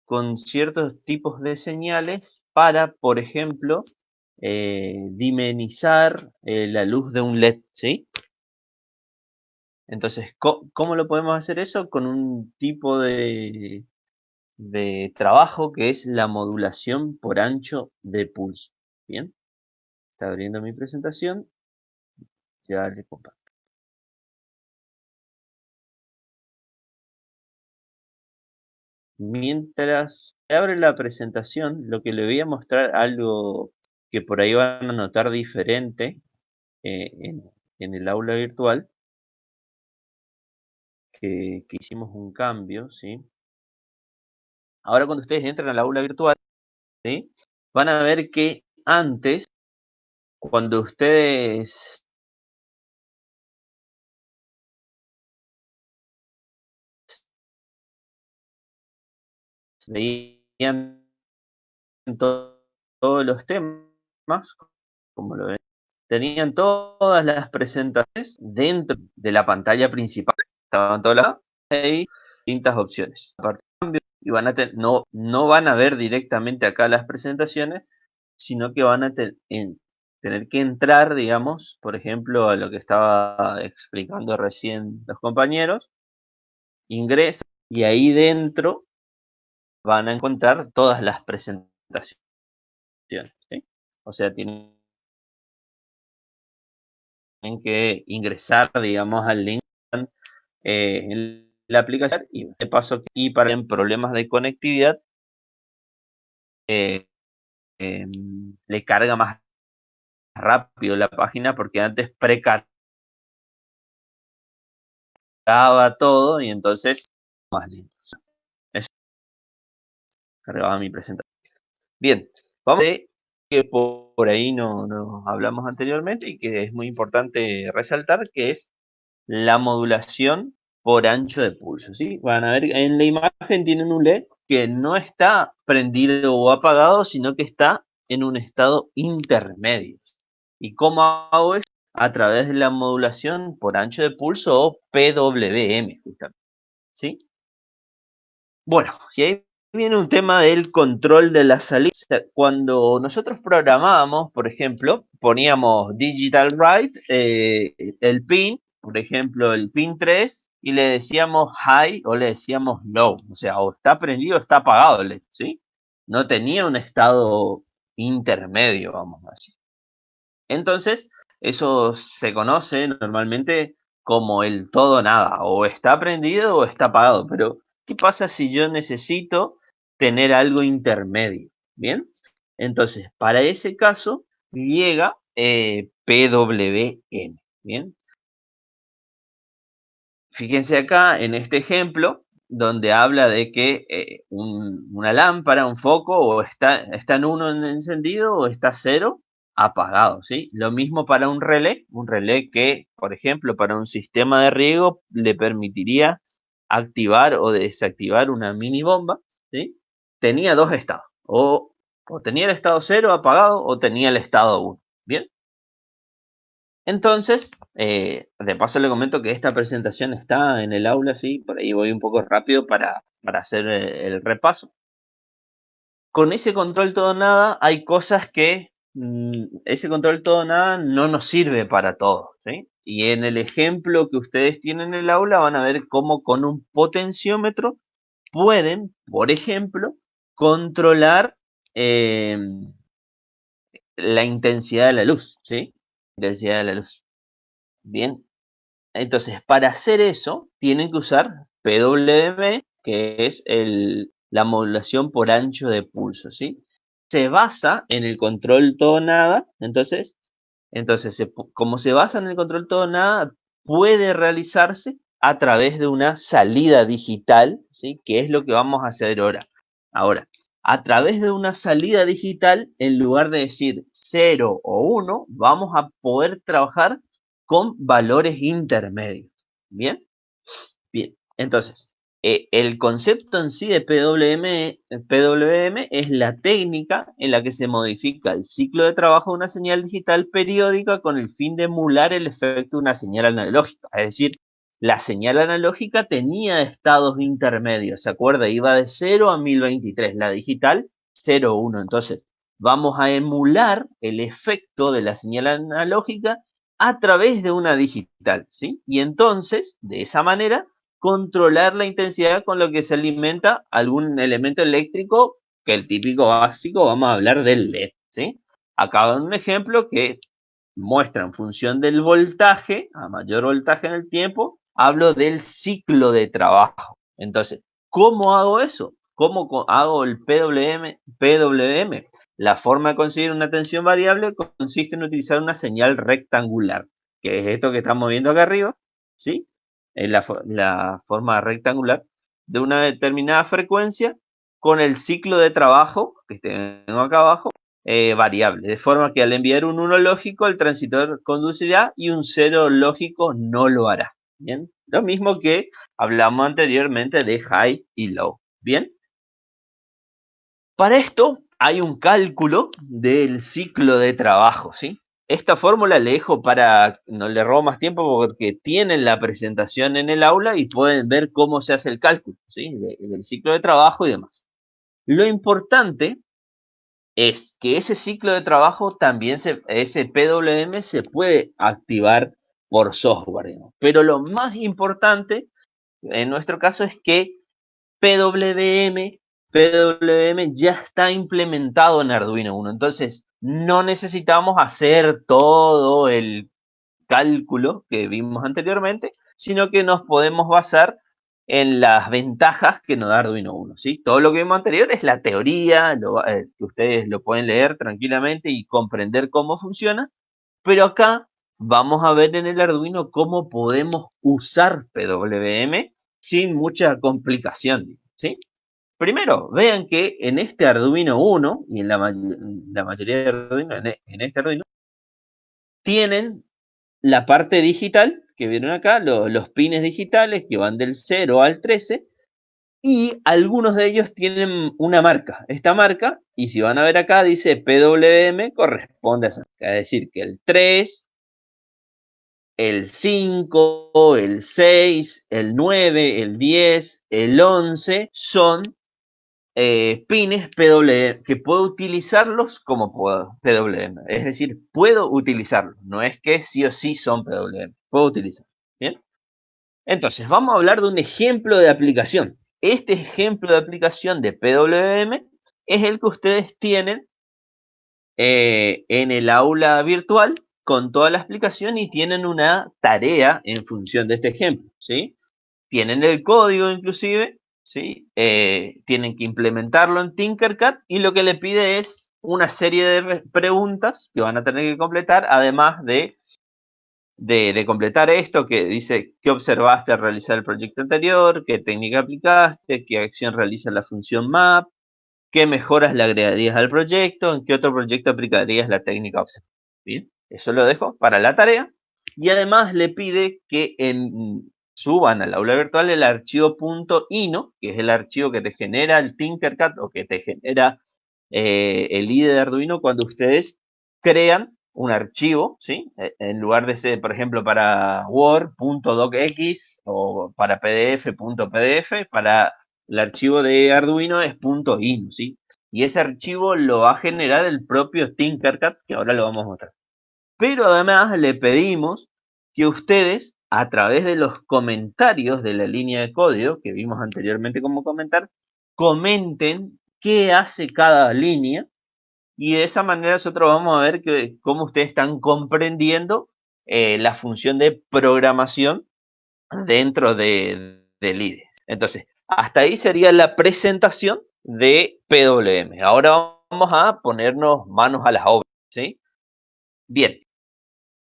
con ciertos tipos de señales para, por ejemplo, dimenizar la luz de un LED, ¿sí? Entonces, ¿cómo lo podemos hacer eso? Con un tipo de trabajo que es la modulación por ancho de pulso. Bien, está abriendo mi presentación, ya le comparto. Mientras se abre la presentación, lo que le voy a mostrar algo que por ahí van a notar diferente en el aula virtual, que hicimos un cambio, ¿sí? Ahora cuando ustedes entran al aula virtual, ¿sí? Van a ver que antes, cuando ustedes veían todos los temas, como lo ven, tenían todas las presentaciones dentro de la pantalla principal. Estaban todas las hay distintas opciones. Y van a no van a ver directamente acá las presentaciones, sino que van a tener que entrar, digamos, por ejemplo, a lo que estaba explicando recién los compañeros, ingresan y ahí dentro van a encontrar todas las presentaciones, ¿sí? O sea, tienen que ingresar, digamos, al link en la aplicación, y de paso, y para en problemas de conectividad, eh, le carga más rápido la página, porque antes precargaba todo y entonces más lento. Eso cargaba mi presentación. Bien, vamos a ver que por ahí no hablamos anteriormente y que es muy importante resaltar, que es la modulación por ancho de pulso, ¿sí? Van a ver en la imagen tienen un LED que no está prendido o apagado, sino que está en un estado intermedio. ¿Y cómo hago eso? A través de la modulación por ancho de pulso o PWM, justamente, ¿sí? Bueno, y ahí viene un tema del control de la salida. Cuando nosotros programábamos, por ejemplo, poníamos digital write, el pin, por ejemplo, el pin 3, y le decíamos high o le decíamos low. O sea, o está prendido o está apagado el LED, ¿sí? No tenía un estado intermedio, vamos a decir. Entonces, eso se conoce normalmente como el todo o nada. O está prendido o está apagado. Pero, ¿qué pasa si yo necesito tener algo intermedio? Bien. Entonces, para ese caso, PWM. Bien. Fíjense acá en este ejemplo, donde habla de que una lámpara, un foco, o está en 1 encendido o está 0 apagado, ¿sí? Lo mismo para un relé que, por ejemplo, para un sistema de riego le permitiría activar o desactivar una mini bomba, ¿sí? Tenía 2 estados, o tenía el estado 0 apagado o tenía el estado 1, ¿bien? Entonces, de paso le comento que esta presentación está en el aula, sí, por ahí voy un poco rápido para hacer el repaso. Con ese control todo nada hay cosas que ese control todo nada no nos sirve para todo, ¿sí? Y en el ejemplo que ustedes tienen en el aula van a ver cómo con un potenciómetro pueden, por ejemplo, controlar la intensidad de la luz, ¿sí? Intensidad de la luz. Bien, entonces, para hacer eso, tienen que usar PWM, que es la modulación por ancho de pulso, ¿sí? Se basa en el control todo nada, entonces como se basa en el control todo nada, puede realizarse a través de una salida digital, ¿sí? Que es lo que vamos a hacer ahora. Ahora, a través de una salida digital, en lugar de decir 0 o 1, vamos a poder trabajar con valores intermedios. ¿Bien? Bien. Entonces, el concepto en sí de PWM es la técnica en la que se modifica el ciclo de trabajo de una señal digital periódica con el fin de emular el efecto de una señal analógica. Es decir, la señal analógica tenía estados intermedios, ¿se acuerda? Iba de 0 a 1023, la digital 0, 1. Entonces, vamos a emular el efecto de la señal analógica a través de una digital, ¿sí? Y entonces, de esa manera, controlar la intensidad con lo que se alimenta algún elemento eléctrico, que el típico básico, vamos a hablar del LED, ¿sí? Acá va un ejemplo que muestra en función del voltaje, a mayor voltaje en el tiempo, hablo del ciclo de trabajo. Entonces, ¿cómo hago eso? ¿Cómo hago el PWM? La forma de conseguir una tensión variable consiste en utilizar una señal rectangular, que es esto que estamos viendo acá arriba, ¿sí? Es la forma rectangular de una determinada frecuencia con el ciclo de trabajo, que tengo acá abajo, variable, de forma que al enviar un 1 lógico el transistor conducirá y un 0 lógico no lo hará. Bien, lo mismo que hablamos anteriormente de high y low. Bien, para esto hay un cálculo del ciclo de trabajo, ¿sí? Esta fórmula le dejo no le robo más tiempo porque tienen la presentación en el aula y pueden ver cómo se hace el cálculo, ¿sí? Del ciclo de trabajo y demás. Lo importante es que ese ciclo de trabajo también, ese PWM se puede activar por software, digamos. Pero lo más importante en nuestro caso es que PWM ya está implementado en Arduino 1. Entonces, no necesitamos hacer todo el cálculo que vimos anteriormente, sino que nos podemos basar en las ventajas que nos da Arduino 1, ¿sí? Todo lo que vimos anterior es la teoría, que ustedes lo pueden leer tranquilamente y comprender cómo funciona, pero acá vamos a ver en el Arduino cómo podemos usar PWM sin mucha complicación, ¿sí? Primero, vean que en este Arduino 1 y en la mayoría de Arduino, en este Arduino, tienen la parte digital, que vieron acá, los pines digitales que van del 0 al 13, y algunos de ellos tienen una marca. Esta marca, y si van a ver acá, dice PWM, corresponde a esa marca. Es decir, que el 3, el 5, el 6, el 9, el 10, el 11 son pines PWM, que puedo utilizarlos como PWM. Es decir, puedo utilizarlos. No es que sí o sí son PWM. Puedo utilizar. ¿Bien? Entonces, vamos a hablar de un ejemplo de aplicación. Este ejemplo de aplicación de PWM es el que ustedes tienen en el aula virtual con toda la explicación y tienen una tarea en función de este ejemplo, ¿sí? Tienen el código inclusive, ¿sí? Tienen que implementarlo en Tinkercad y lo que le pide es una serie de preguntas que van a tener que completar, además de completar esto que dice qué observaste al realizar el proyecto anterior, qué técnica aplicaste, qué acción realiza la función map, qué mejoras le agregarías al proyecto, en qué otro proyecto aplicarías la técnica observada. Bien, eso lo dejo para la tarea. Y además le pide que suban al aula virtual el archivo .ino, que es el archivo que te genera el Tinkercad o que te genera el IDE de Arduino cuando ustedes crean un archivo, ¿sí? En lugar de ser, por ejemplo, para Word.docx o para PDF.pdf, para el archivo de Arduino es .ino, ¿sí? Y ese archivo lo va a generar el propio Tinkercad, que ahora lo vamos a mostrar. Pero además le pedimos que ustedes, a través de los comentarios de la línea de código que vimos anteriormente como comentar, comenten qué hace cada línea y de esa manera nosotros vamos a ver cómo ustedes están comprendiendo la función de programación dentro del IDE. Entonces, hasta ahí sería la presentación de PWM. Ahora vamos a ponernos manos a las obras, ¿sí? Bien,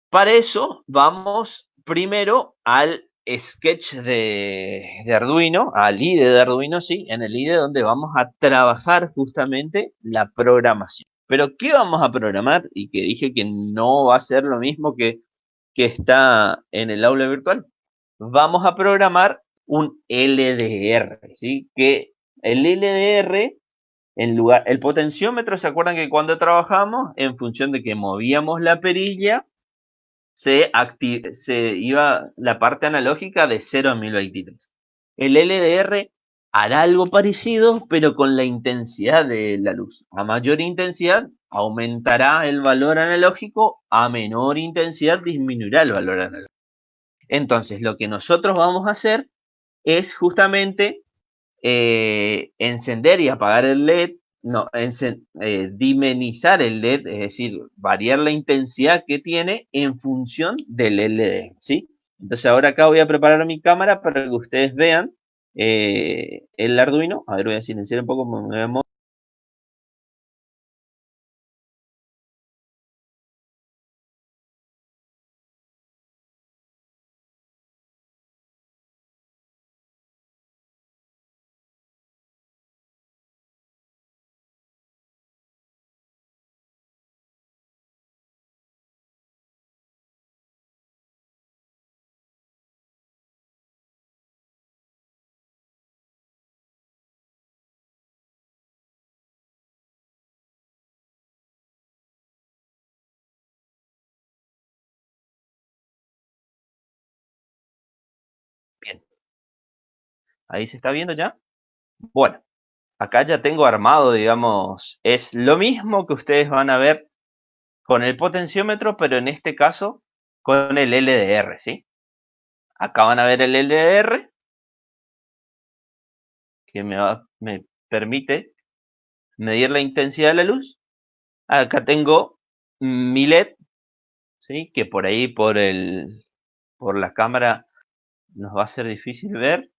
para eso vamos primero al sketch de Arduino, al IDE de Arduino, sí, en el IDE donde vamos a trabajar justamente la programación. Pero, ¿qué vamos a programar? Y que dije que no va a ser lo mismo que está en el aula virtual. Vamos a programar un LDR, ¿sí? Que el LDR, el potenciómetro, ¿se acuerdan que cuando trabajamos, en función de que movíamos la perilla, se iba la parte analógica de 0 a 1023. El LDR hará algo parecido, pero con la intensidad de la luz. A mayor intensidad, aumentará el valor analógico, a menor intensidad, disminuirá el valor analógico. Entonces, lo que nosotros vamos a hacer es justamente encender y apagar el LED, no, dimenizar el LED, es decir, variar la intensidad que tiene en función del LED, ¿sí? Entonces ahora acá voy a preparar mi cámara para que ustedes vean el Arduino. A ver, voy a silenciar un poco, bien. Ahí se está viendo ya. Bueno, acá ya tengo armado, digamos, es lo mismo que ustedes van a ver con el potenciómetro, pero en este caso con el LDR, ¿sí? Acá van a ver el LDR, que me permite medir la intensidad de la luz. Acá tengo mi LED, ¿sí? Que por ahí, por la cámara, nos va a ser difícil ver,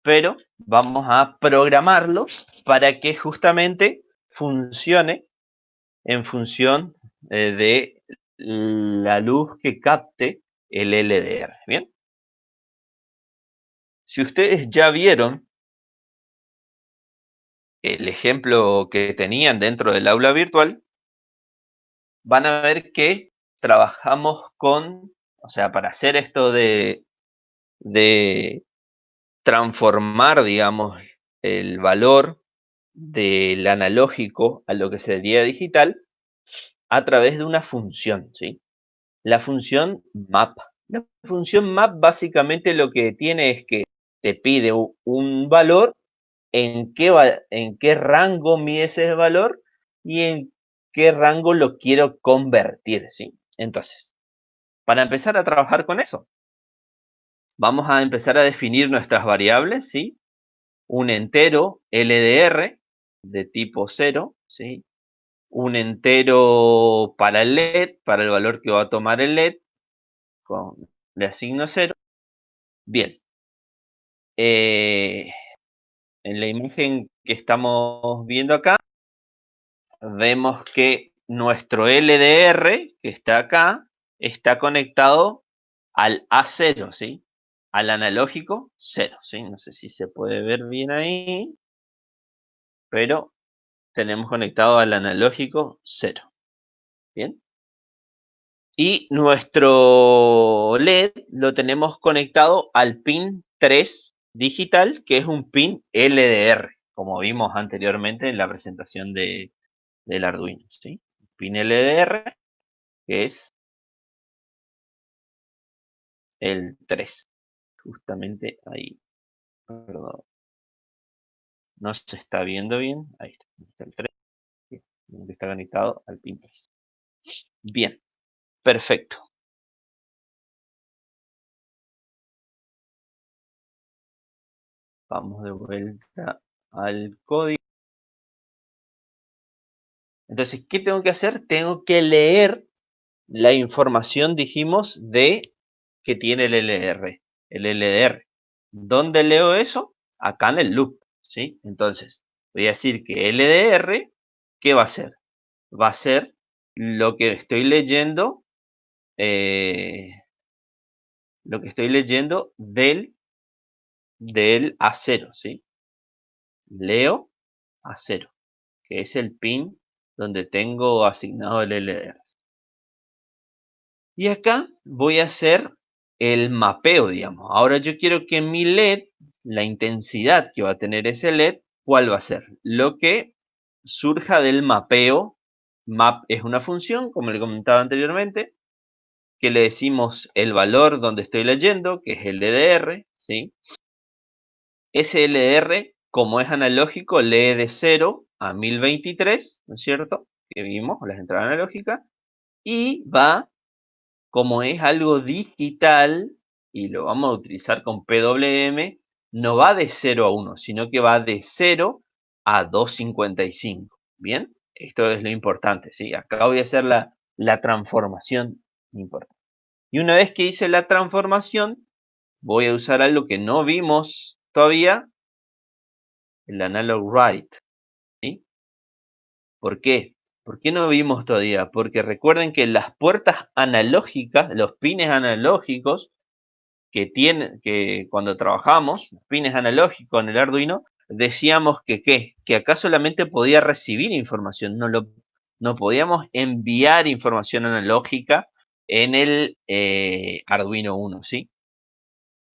pero vamos a programarlo para que justamente funcione en función de la luz que capte el LDR. Bien, si ustedes ya vieron el ejemplo que tenían dentro del aula virtual, van a ver que trabajamos o sea, para hacer esto de transformar, digamos, el valor del analógico a lo que sería digital a través de una función, ¿sí? La función map. La función map básicamente lo que tiene es que te pide un valor, en qué rango mide ese valor y en qué rango lo quiero convertir, ¿sí? Entonces, para empezar a trabajar con eso, vamos a empezar a definir nuestras variables, ¿sí? Un entero LDR de tipo 0, ¿sí? Un entero para el LED, para el valor que va a tomar el LED, le asigno 0. Bien, en la imagen que estamos viendo acá, vemos que nuestro LDR, que está acá, está conectado al A0, ¿sí? Al analógico 0, ¿sí? No sé si se puede ver bien ahí, pero tenemos conectado al analógico 0. ¿Bien? Y nuestro LED lo tenemos conectado al pin 3 digital, que es un pin LDR, como vimos anteriormente en la presentación del Arduino, ¿sí? Pin LDR, que es el 3, justamente ahí. Perdón. No se está viendo bien. Ahí está el 3. Bien, que está conectado al pin 3. Bien, perfecto. Vamos de vuelta al código. Entonces, ¿qué tengo que hacer? Tengo que leer la información, dijimos, de que tiene el LDR. El LDR. ¿Dónde leo eso? Acá en el loop, ¿sí? Entonces, voy a decir que LDR, ¿qué va a hacer? Va a ser lo que estoy leyendo, del A0, ¿sí? Leo A0, que es el pin donde tengo asignado el LDR. Y acá voy a hacer el mapeo, digamos. Ahora yo quiero que mi LED, la intensidad que va a tener ese LED, ¿cuál va a ser? Lo que surja del mapeo. Map es una función, como le comentaba anteriormente, que le decimos el valor donde estoy leyendo, que es el LDR, ¿sí? Ese LDR, como es analógico, lee de 0 a 1023, ¿no es cierto? Que vimos, las entradas analógicas, y va, como es algo digital, y lo vamos a utilizar con PWM, no va de 0 a 1, sino que va de 0 a 255. ¿Bien? Esto es lo importante, ¿sí? Acá voy a hacer la transformación importante. Y una vez que hice la transformación, voy a usar algo que no vimos todavía, el analog write, ¿sí? ¿Por qué? ¿Por qué no vimos todavía? Porque recuerden que las puertas analógicas, los pines analógicos que cuando trabajamos, los pines analógicos en el Arduino, decíamos que acá solamente podía recibir información, no podíamos enviar información analógica en el Arduino 1, ¿sí?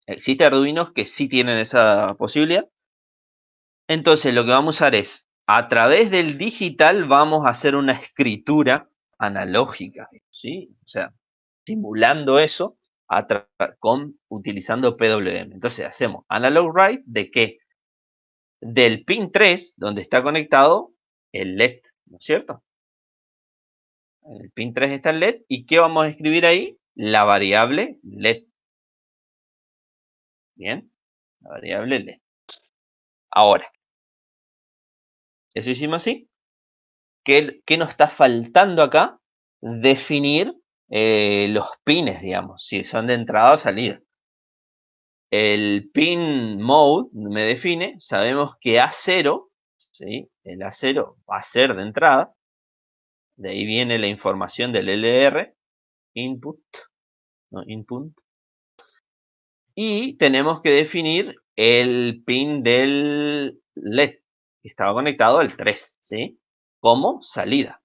Existen Arduinos que sí tienen esa posibilidad. Entonces lo que vamos a usar es, a través del digital vamos a hacer una escritura analógica, ¿sí? O sea, simulando eso utilizando PWM. Entonces hacemos analog write de qué? Del pin 3, donde está conectado el LED, ¿no es cierto? En el pin 3 está el LED. ¿Y qué vamos a escribir ahí? La variable LED. Bien, la variable LED. Ahora, eso hicimos así. ¿Qué nos está faltando acá? Definir los pines, digamos, si son de entrada o salida. El pin mode me define, sabemos que A0, ¿sí? El A0 va a ser de entrada, de ahí viene la información del LR, input, no input, y tenemos que definir el pin del LED, que estaba conectado al 3, ¿sí? Como salida.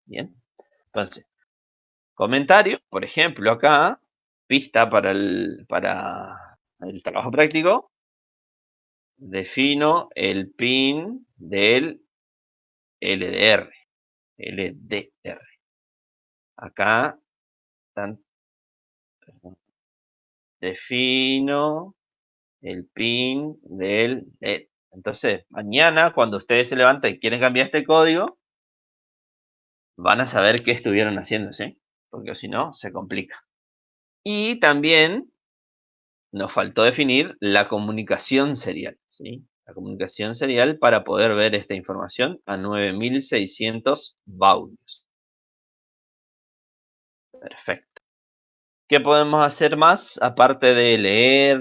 Bien, entonces, comentario, por ejemplo, acá, pista para el trabajo práctico, defino el pin del LDR. Acá defino el pin del LED. Entonces, mañana, cuando ustedes se levanten y quieren cambiar este código, van a saber qué estuvieron haciendo, ¿sí? Porque si no, se complica. Y también nos faltó definir la comunicación serial, ¿sí? La comunicación serial para poder ver esta información a 9600 baudios. Perfecto. ¿Qué podemos hacer más aparte de leer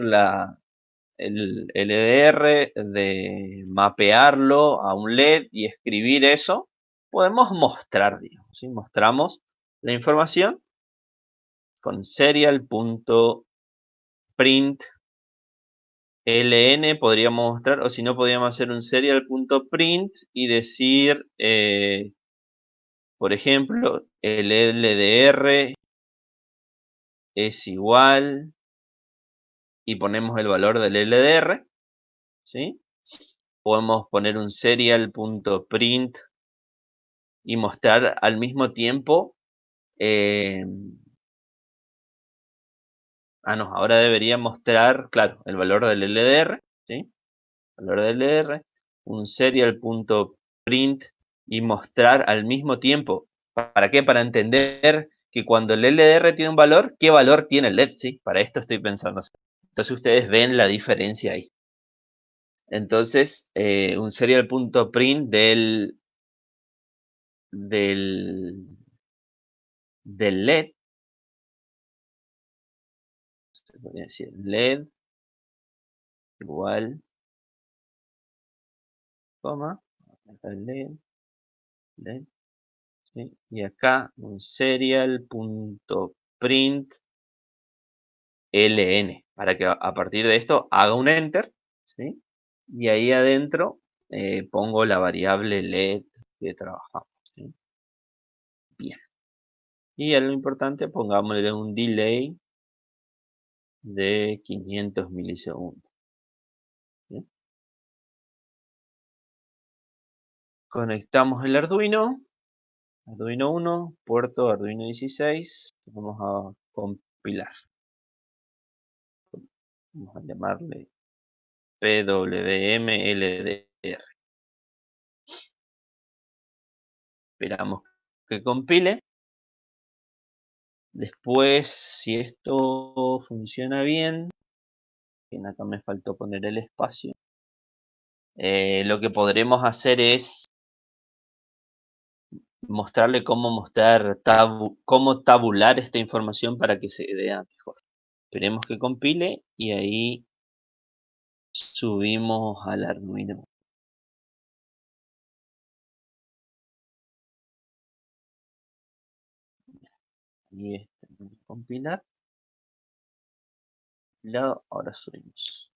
el LDR, de mapearlo a un LED y escribir eso, podemos mostrar, digamos, ¿sí? Mostramos la información con serial.print ln podríamos mostrar, o si no podríamos hacer un serial.print y decir, por ejemplo, el LDR es igual, y ponemos el valor del LDR, ¿sí? Podemos poner un serial.print y mostrar al mismo tiempo, no, ahora debería mostrar, claro, el valor del LDR, ¿sí? Valor del LDR, un serial.print y mostrar al mismo tiempo. ¿Para qué? Para entender que cuando el LDR tiene un valor, ¿qué valor tiene el LED? ¿Sí? Para esto estoy pensando. Entonces ustedes ven la diferencia ahí. Entonces, un serial.print del LED, se podría decir LED igual, coma, acá el LED, ¿sí? Y acá un serial.print ln, para que a partir de esto haga un enter, ¿sí? Y ahí adentro pongo la variable LED que trabajamos, ¿sí? Bien. Y a lo importante, pongámosle un delay de 500 milisegundos. ¿Bien? Conectamos el Arduino 1, puerto Arduino 16, vamos a compilar. Vamos a llamarle PWMLDR. Esperamos que compile. Después, si esto funciona bien, acá me faltó poner el espacio, lo que podremos hacer es mostrarle cómo cómo tabular esta información para que se vea mejor. Esperemos que compile y ahí subimos al Arduino. Y compilar. Ahora subimos.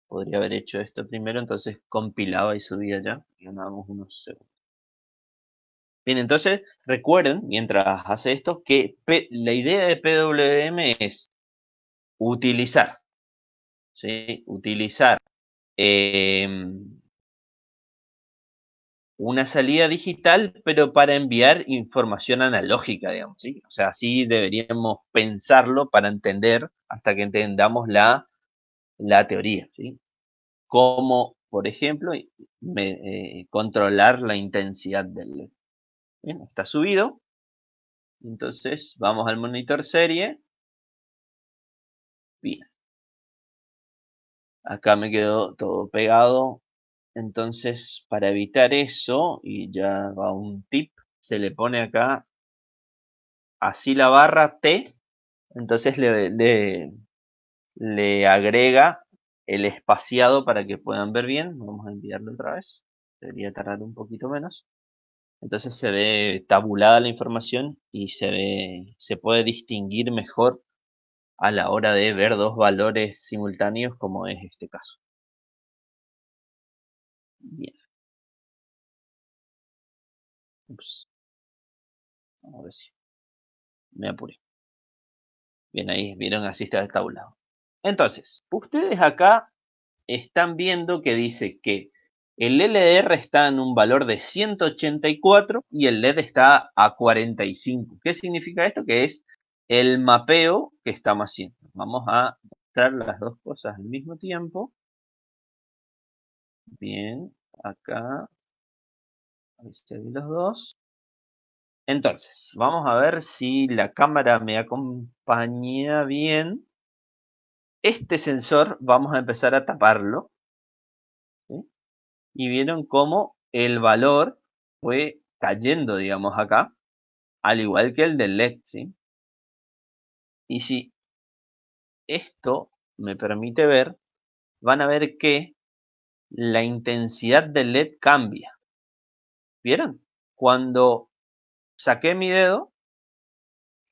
Podría haber hecho esto primero, entonces compilaba y subía ya. Y ganábamos unos segundos. Bien, entonces recuerden, mientras hace esto, que la idea de PWM es utilizar, ¿sí? Utilizar una salida digital, pero para enviar información analógica, digamos, ¿sí? O sea, así deberíamos pensarlo para entender, hasta que entendamos la teoría, ¿sí? Como, por ejemplo, controlar la intensidad del LED. Bien, está subido. Entonces, vamos al monitor serie. Bien. Acá me quedó todo pegado. Entonces, para evitar eso, y ya va un tip, se le pone acá así la barra T. Entonces le agrega el espaciado para que puedan ver bien. Vamos a enviarlo otra vez. Debería tardar un poquito menos. Entonces se ve tabulada la información y se puede distinguir mejor a la hora de ver dos valores simultáneos, como es este caso. Bien. Ups. A ver si me apuré. Bien, ahí vieron, así está tabulado. Entonces, ustedes acá están viendo que dice que el LDR está en un valor de 184 y el LED está a 45. ¿Qué significa esto? Que es el mapeo que estamos haciendo. Vamos a mostrar las dos cosas al mismo tiempo. Bien, acá. Ahí se ven los dos. Entonces, vamos a ver si la cámara me acompaña bien. Este sensor vamos a empezar a taparlo, ¿sí? Y vieron cómo el valor fue cayendo, digamos, acá, al igual que el del LED, ¿sí? Y si esto me permite ver, van a ver que la intensidad del LED cambia. ¿Vieron? Cuando saqué mi dedo,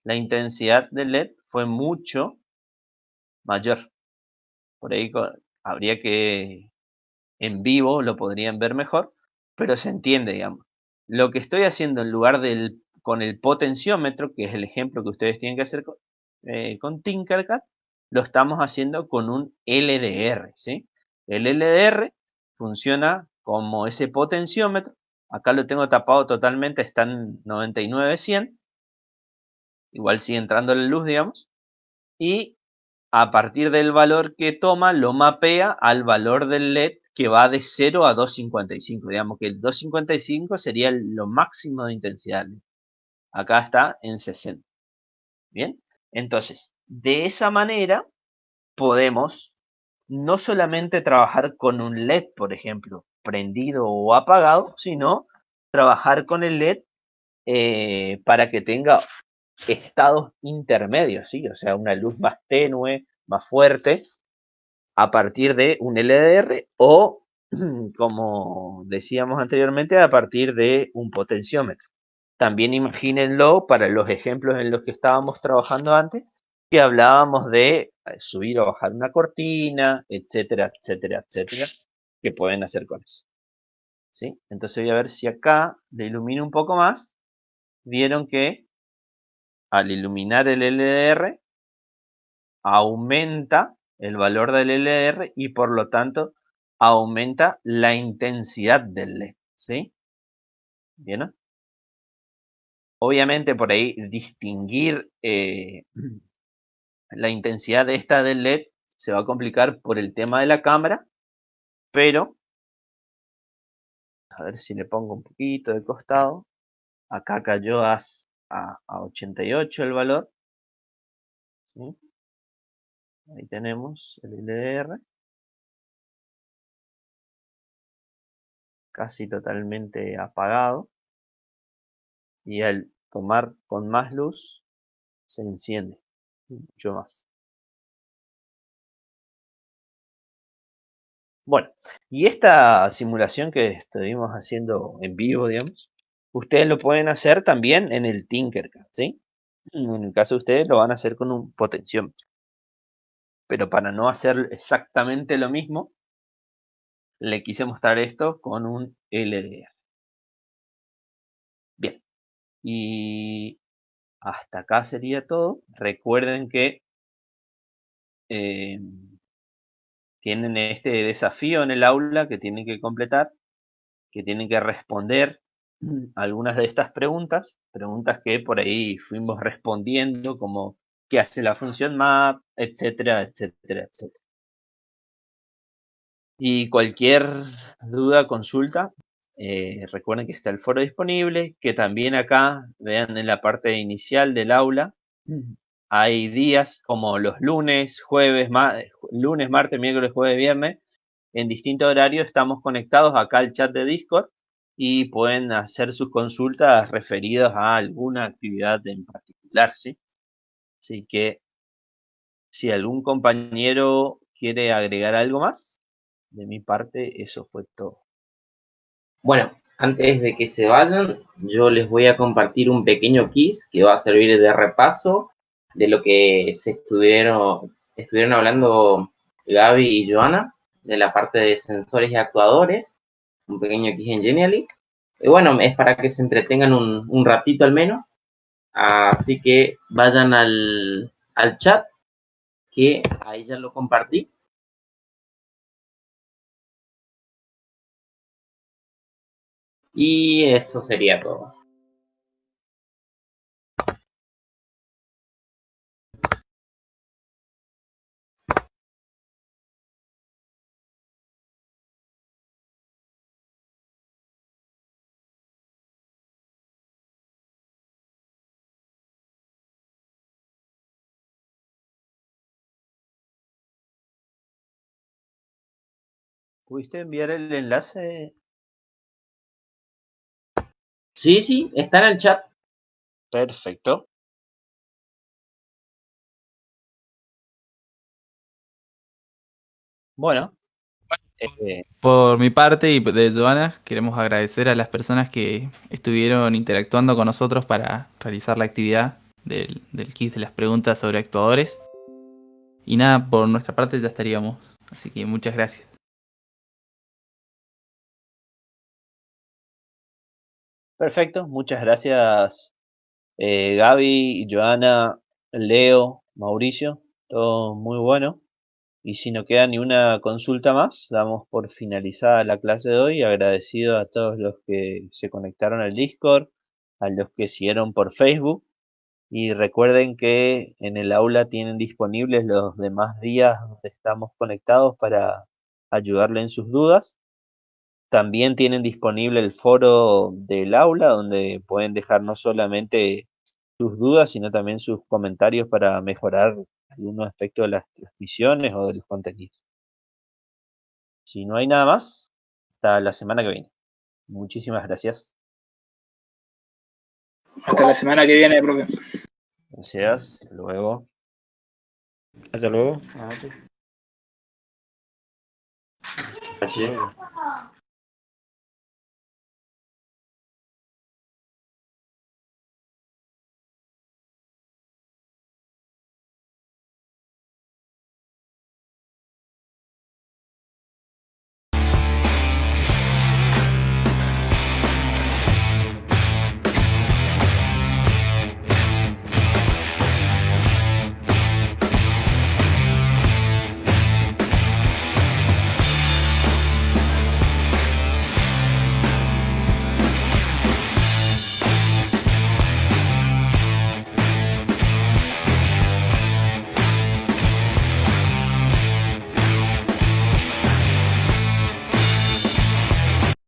la intensidad del LED fue mucho mayor. Por ahí habría que, en vivo lo podrían ver mejor, pero se entiende, digamos. Lo que estoy haciendo en lugar con el potenciómetro, que es el ejemplo que ustedes tienen que hacer con Tinkercad, lo estamos haciendo con un LDR, ¿sí? El LDR funciona como ese potenciómetro. Acá lo tengo tapado totalmente, está en 99-100. Igual sigue entrando la luz, digamos. Y a partir del valor que toma, lo mapea al valor del LED que va de 0 a 255. Digamos que el 255 sería lo máximo de intensidad. Acá está en 60. Bien, entonces, de esa manera podemos no solamente trabajar con un LED, por ejemplo, prendido o apagado, sino trabajar con el LED para que tenga estados intermedios, ¿sí? O sea, una luz más tenue, más fuerte, a partir de un LDR o, como decíamos anteriormente, a partir de un potenciómetro. También imagínenlo para los ejemplos en los que estábamos trabajando antes, que hablábamos de subir o bajar una cortina, etcétera, etcétera, etcétera, que pueden hacer con eso. ¿Sí? Entonces voy a ver si acá le ilumino un poco más. Vieron que al iluminar el LDR aumenta el valor del LDR y por lo tanto aumenta la intensidad del LED, ¿sí? ¿Bien? Obviamente por ahí distinguir la intensidad de esta del LED se va a complicar por el tema de la cámara, pero a ver si le pongo un poquito de costado. Acá cayó a 88 el valor, ¿sí? Ahí tenemos el LDR. Casi totalmente apagado. Y al tomar con más luz se enciende mucho más. Bueno, y esta simulación que estuvimos haciendo en vivo, digamos, ustedes lo pueden hacer también en el Tinkercad, ¿sí? En el caso de ustedes lo van a hacer con un potenciómetro. Pero para no hacer exactamente lo mismo, le quise mostrar esto con un LDR. Bien, y hasta acá sería todo. Recuerden que tienen este desafío en el aula que tienen que completar, que tienen que responder algunas de estas preguntas que por ahí fuimos respondiendo, como qué hace la función map, etcétera, etcétera, etcétera. Y cualquier duda, consulta, recuerden que está el foro disponible, que también acá, vean en la parte inicial del aula, hay días como los lunes, lunes, martes, miércoles, jueves, viernes, en distinto horario estamos conectados acá al chat de Discord y pueden hacer sus consultas referidas a alguna actividad en particular, ¿sí? Así que si algún compañero quiere agregar algo más, de mi parte eso fue todo. Bueno, antes de que se vayan, yo les voy a compartir un pequeño quiz que va a servir de repaso de lo que estuvieron hablando Gaby y Joana, de la parte de sensores y actuadores, un pequeño quiz en Genially. Y bueno, es para que se entretengan un ratito al menos. Así que vayan al chat, que ahí ya lo compartí. Y eso sería todo. ¿Pudiste enviar el enlace? Sí, está en el chat. Perfecto. Bueno, Por mi parte y de Joana, queremos agradecer a las personas que estuvieron interactuando con nosotros para realizar la actividad del quiz de las preguntas sobre actuadores. Y nada, por nuestra parte ya estaríamos. Así que muchas gracias. Perfecto, muchas gracias Gaby, Joana, Leo, Mauricio, todo muy bueno. Y si no queda ni una consulta más, damos por finalizada la clase de hoy. Agradecido a todos los que se conectaron al Discord, a los que siguieron por Facebook. Y recuerden que en el aula tienen disponibles los demás días donde estamos conectados para ayudarle en sus dudas. También tienen disponible el foro del aula donde pueden dejar no solamente sus dudas, sino también sus comentarios para mejorar algunos aspectos de las transmisiones o de los contenidos. Si no hay nada más, hasta la semana que viene. Muchísimas gracias. Hasta la semana que viene, profe. Gracias. Hasta luego. Hasta luego. Así es.